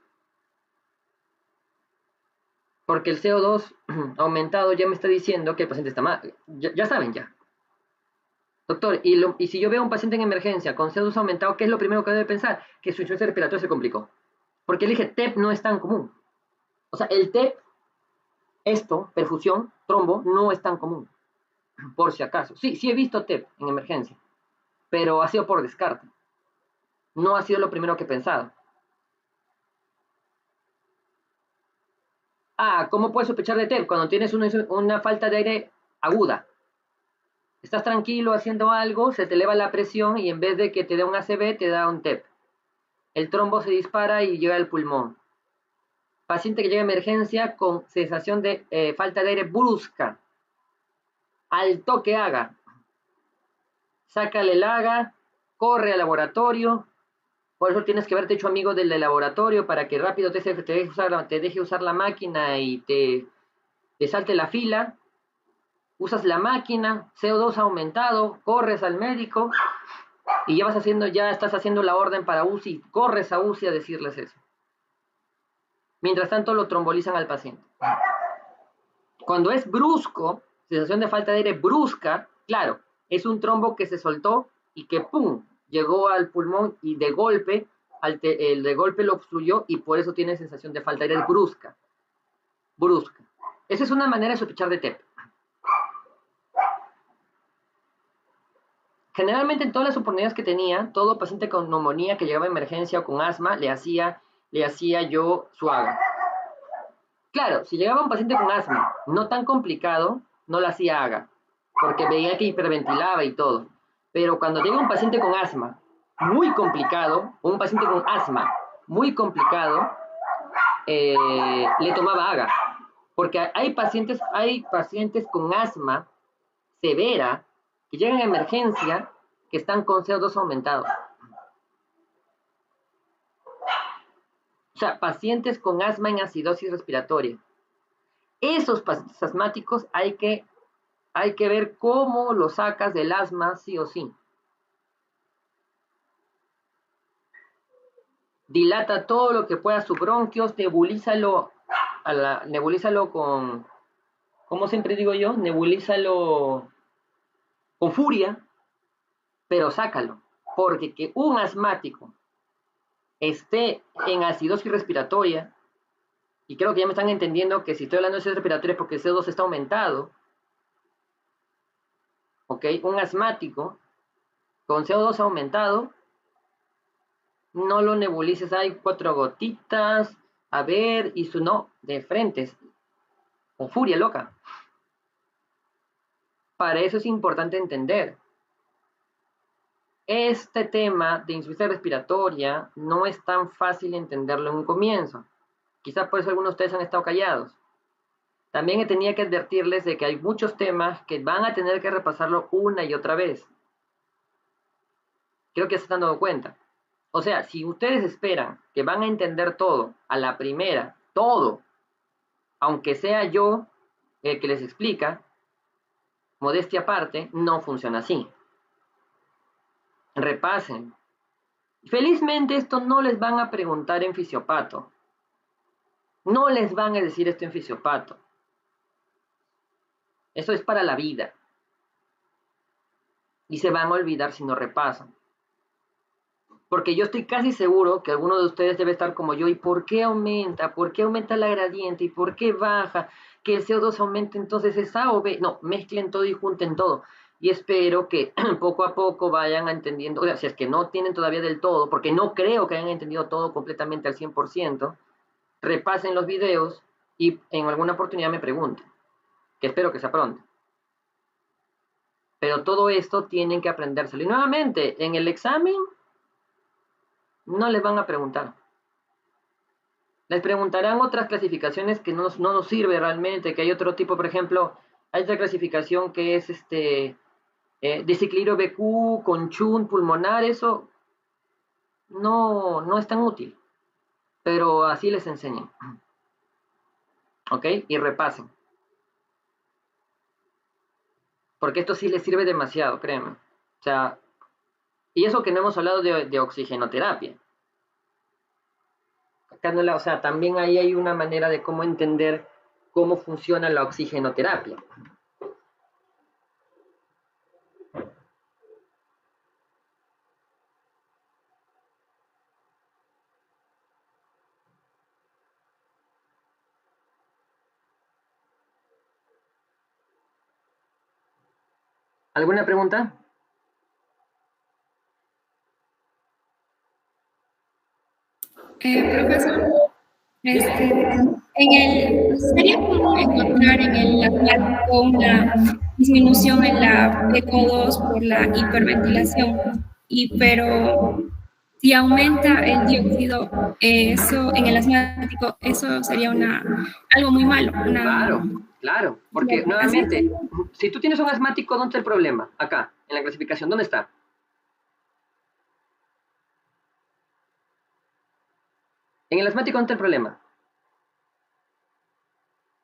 Porque el CO2 aumentado ya me está diciendo que el paciente está mal. Ya saben ya. Doctor, y si yo veo a un paciente en emergencia con CO2 aumentado, ¿qué es lo primero que debe pensar? Que su insuficiencia respiratoria se complicó. Porque le dije, TEP no es tan común. O sea, el TEP, perfusión, trombo, no es tan común. Por si acaso. Sí, sí he visto TEP en emergencia. Pero ha sido por descarte. No ha sido lo primero que he pensado. ¿Cómo puedes sospechar de TEP? Cuando tienes una falta de aire aguda. Estás tranquilo haciendo algo, se te eleva la presión y en vez de que te dé un ACV, te da un TEP. El trombo se dispara y llega al pulmón. Paciente que llega a emergencia con sensación de falta de aire brusca. Al toque haga. Sácale el haga, corre al laboratorio. Por eso tienes que haberte hecho amigo del laboratorio para que rápido te deje usar la máquina y te salte la fila. usas la máquina, CO2 aumentado, corres al médico y ya estás haciendo la orden para UCI, corres a UCI a decirles eso. Mientras tanto lo trombolizan al paciente. Cuando es brusco, sensación de falta de aire brusca, claro, es un trombo que se soltó y que ¡pum! Llegó al pulmón y de golpe, el de golpe lo obstruyó y por eso tiene sensación de falta de aire brusca. Brusca. Esa es una manera de sospechar de TEP. Generalmente en todas las oportunidades que tenía, todo paciente con neumonía que llegaba a emergencia o con asma, le hacía yo su AGA. Claro, si llegaba un paciente con asma no tan complicado, no le hacía AGA, porque veía que hiperventilaba y todo. Pero cuando llega un paciente con asma muy complicado, o un paciente con asma muy complicado, le tomaba AGA. Porque hay pacientes con asma severa que llegan a emergencia que están con CO2 aumentado. O sea, pacientes con asma en acidosis respiratoria. Esos pacientes asmáticos hay que ver cómo lo sacas del asma sí o sí. Dilata todo lo que pueda sus bronquios, nebulízalo con, como siempre digo yo, nebulízalo con furia, pero sácalo. Porque que un asmático esté en acidosis respiratoria, y creo que ya me están entendiendo que si estoy hablando de acidosis respiratoria es porque el CO2 está aumentado, ¿ok? Un asmático con CO2 aumentado, no lo nebulices, hay 4 gotitas, a ver, y su no, de frente, con furia loca. Para eso es importante entender. Este tema de insuficiencia respiratoria no es tan fácil entenderlo en un comienzo. Quizás por eso algunos de ustedes han estado callados. También tenía que advertirles de que hay muchos temas que van a tener que repasarlo una y otra vez. Creo que se están dando cuenta. O sea, si ustedes esperan que van a entender todo a la primera, todo, aunque sea yo el que les explica, modestia aparte, no funciona así. Repasen. Felizmente esto no les van a preguntar en fisiopato. No les van a decir esto en fisiopato. Eso es para la vida. Y se van a olvidar si no repasan. Porque yo estoy casi seguro que alguno de ustedes debe estar como yo. ¿Y por qué aumenta? ¿Por qué aumenta la gradiente? ¿Y por qué baja? Que el CO2 aumente, entonces es A o B. No, mezclen todo y junten todo. Y espero que poco a poco vayan entendiendo, o sea, si es que no tienen todavía del todo, porque no creo que hayan entendido todo completamente al 100%, repasen los videos y en alguna oportunidad me pregunten, que espero que sea pronto. Pero todo esto tienen que aprendérselo. Y nuevamente, en el examen no les van a preguntar. Les preguntarán otras clasificaciones que no nos sirve realmente, que hay otro tipo, por ejemplo, hay otra clasificación que es desequilibrio BQ con shunt pulmonar, eso no es tan útil, pero así les enseñan. ¿Ok? Y repasen. Porque esto sí les sirve demasiado, créeme. O sea, y eso que no hemos hablado de oxigenoterapia. Acá no o sea, también ahí hay una manera de cómo entender cómo funciona la oxigenoterapia. ¿Alguna pregunta? Profesor, sería común encontrar en el asmático una disminución en la PCO2 por la hiperventilación, pero si aumenta el dióxido, eso en el asmático, eso sería algo muy malo. Claro, porque nuevamente, si tú tienes un asmático, ¿dónde está el problema? Acá, en la clasificación, ¿dónde está? En el asmático, ¿dónde está el problema?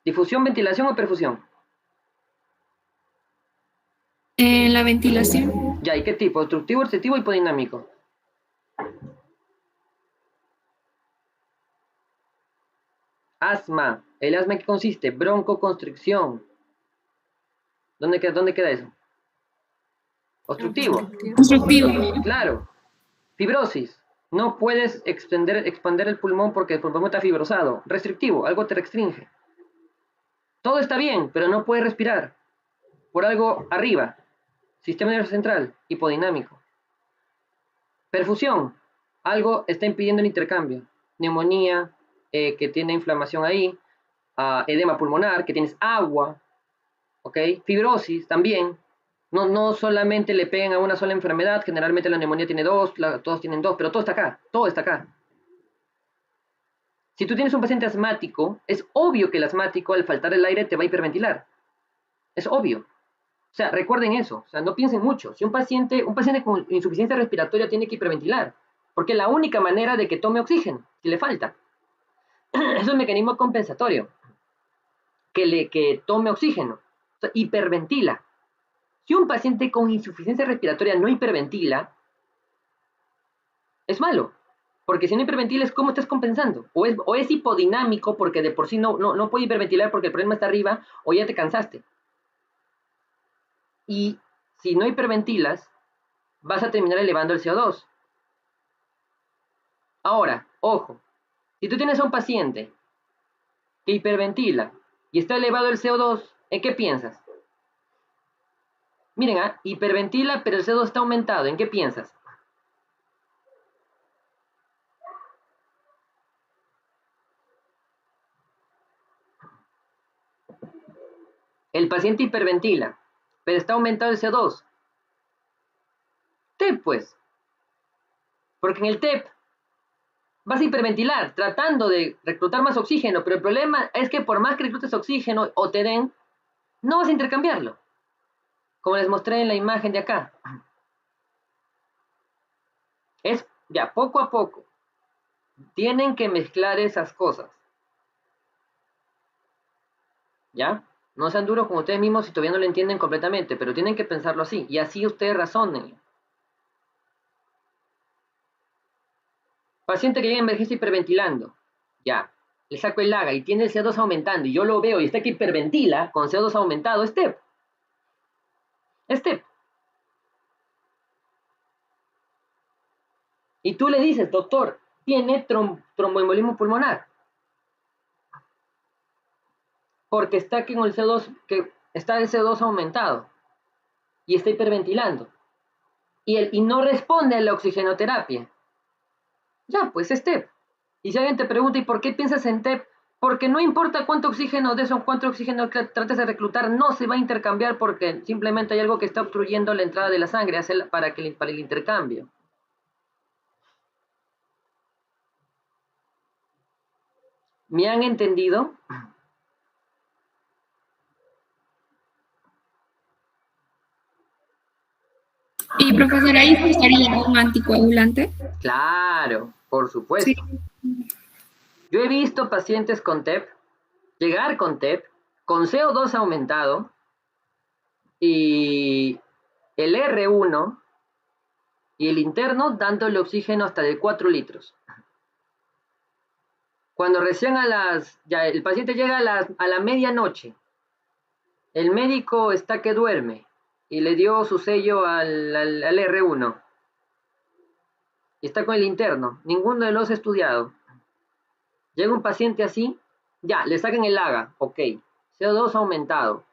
¿Difusión, ventilación o perfusión? En la ventilación. Ya, ¿y qué tipo? ¿Obstructivo, restrictivo o hipodinámico? Asma. ¿El asma en qué consiste? Broncoconstricción. ¿Dónde queda eso? Obstructivo. Constructivo. Claro. Fibrosis. No puedes expander el pulmón porque el pulmón está fibrosado. Restrictivo. Algo te restringe. Todo está bien, pero no puedes respirar. Por algo arriba. Sistema nervioso central. Hipodinámico. Perfusión. Algo está impidiendo el intercambio. Neumonía, que tiene inflamación ahí. Edema pulmonar, que tienes agua. ¿Ok? Fibrosis también. No solamente le pegan a una sola enfermedad. Generalmente la neumonía tiene dos, todos tienen dos, pero todo está acá. Todo está acá. Si tú tienes un paciente asmático, es obvio que el asmático al faltar el aire te va a hiperventilar. Es obvio. O sea, recuerden eso. O sea, no piensen mucho. Si un paciente con insuficiencia respiratoria tiene que hiperventilar, porque es la única manera de que tome oxígeno, si le falta. Es un mecanismo compensatorio. Que tome oxígeno. O sea, hiperventila. Si un paciente con insuficiencia respiratoria no hiperventila, es malo. Porque si no hiperventilas, ¿cómo estás compensando? O es hipodinámico porque de por sí no puede hiperventilar porque el problema está arriba, o ya te cansaste. Y si no hiperventilas, vas a terminar elevando el CO2. Ahora, ojo, si tú tienes a un paciente que hiperventila y está elevado el CO2, ¿en qué piensas? Miren, hiperventila, pero el CO2 está aumentado. ¿En qué piensas? El paciente hiperventila, pero está aumentado el CO2. TEP, pues. Porque en el TEP vas a hiperventilar, tratando de reclutar más oxígeno, pero el problema es que por más que reclutes oxígeno o te den, no vas a intercambiarlo. Como les mostré en la imagen de acá. Es ya poco a poco. Tienen que mezclar esas cosas. ¿Ya? No sean duros con ustedes mismos si todavía no lo entienden completamente, pero tienen que pensarlo así. Y así ustedes razonen. Paciente que llega a emergencia hiperventilando. Ya. Le saco el LAGA y tiene el CO2 aumentando. Y yo lo veo y está que hiperventila con CO2 aumentado. STEP. STEP. Y tú le dices, doctor, tiene tromboembolismo pulmonar. Porque está que está el CO2 aumentado. Y está hiperventilando. Y no responde a la oxigenoterapia. Ya, pues es TEP. Y si alguien te pregunta, ¿y por qué piensas en TEP? Porque no importa cuánto oxígeno de eso, cuánto oxígeno trates de reclutar, no se va a intercambiar porque simplemente hay algo que está obstruyendo la entrada de la sangre para el intercambio. ¿Me han entendido? Y profesor, ¿ahí se usaría un anticoagulante? Claro, por supuesto. Sí. Yo he visto pacientes con TEP, llegar con TEP, con CO2 aumentado, y el R1 y el interno dándole oxígeno hasta de 4 litros. Cuando recién ya el paciente llega a la medianoche, el médico está que duerme y le dio su sello al R1 y está con el interno, ninguno de los ha estudiado. Llega un paciente así, ya, le sacan el LAGA, ok, CO2 aumentado.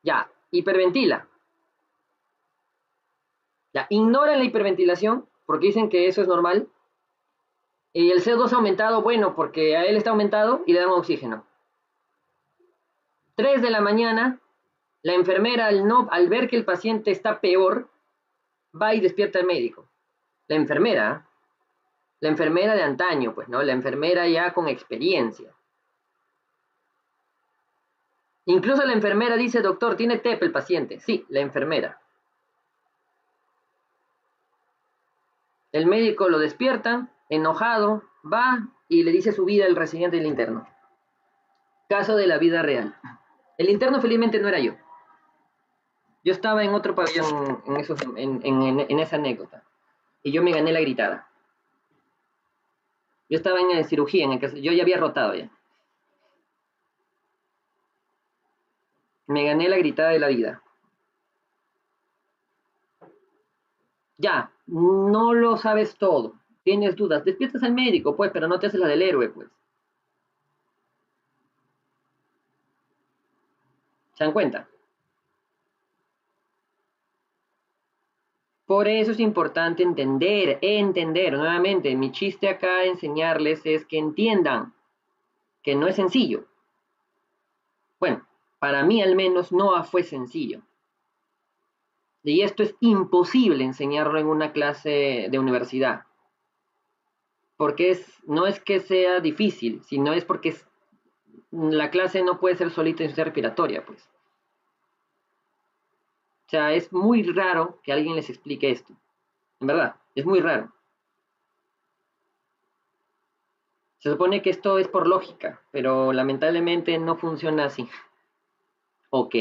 Ya, hiperventila. Ya, ignoran la hiperventilación porque dicen que eso es normal. Y el CO2 aumentado, bueno, porque a él está aumentado y le dan oxígeno. 3 de la mañana, la enfermera al ver que el paciente está peor, va y despierta al médico. La enfermera de antaño, pues, ¿no? La enfermera ya con experiencia. Incluso la enfermera dice, doctor, ¿tiene TEP el paciente? Sí, la enfermera. El médico lo despierta, enojado, va y le dice su vida al residente del interno. Caso de la vida real. El interno felizmente no era yo. Yo estaba en otro pabellón en esa anécdota. Y yo me gané la gritada. Yo estaba en cirugía, yo ya había rotado ya. Me gané la gritada de la vida. Ya, no lo sabes todo. Tienes dudas. Despiertas al médico, pues, pero no te haces la del héroe, pues. ¿Se dan cuenta? Por eso es importante entender. Nuevamente, mi chiste acá enseñarles es que entiendan que no es sencillo. Bueno, para mí al menos no fue sencillo. Y esto es imposible enseñarlo en una clase de universidad. Porque no es que sea difícil, sino es porque la clase no puede ser solita en respiratoria, pues. O sea, es muy raro que alguien les explique esto. En verdad, es muy raro. Se supone que esto es por lógica, pero lamentablemente no funciona así. Ok.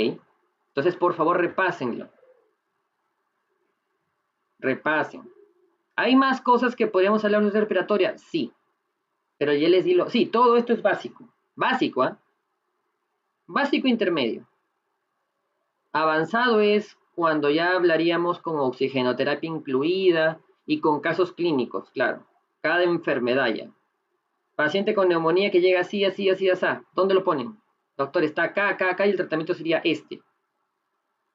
Entonces, por favor, repásenlo. Repasen. ¿Hay más cosas que podríamos hablar de una respiratoria? Sí. Pero ya les digo, sí, todo esto es básico. Básico, ¿ah? Básico intermedio. Avanzado es cuando ya hablaríamos con oxigenoterapia incluida y con casos clínicos, claro. Cada enfermedad ya. Paciente con neumonía que llega así, así, así, así. ¿Dónde lo ponen? Doctor, está acá, acá, acá y el tratamiento sería este.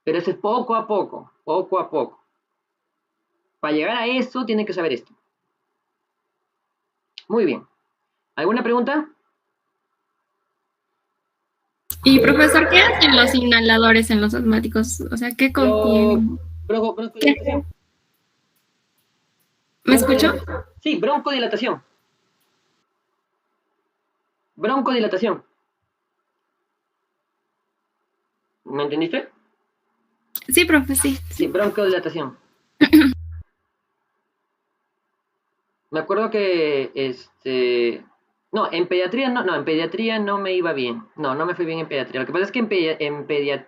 Pero eso es poco a poco, poco a poco. Para llegar a eso, tienen que saber esto. Muy bien. ¿Alguna pregunta? Y profesor, ¿qué hacen los inhaladores en los asmáticos? O sea, ¿qué contienen? Broncodilatación. ¿Me escuchó? Sí, broncodilatación. Broncodilatación. ¿Me entendiste? Sí, profe, sí. Sí, broncodilatación. Me acuerdo que no, en pediatría no me iba bien. No me fue bien en pediatría. Lo que pasa es que en pediatría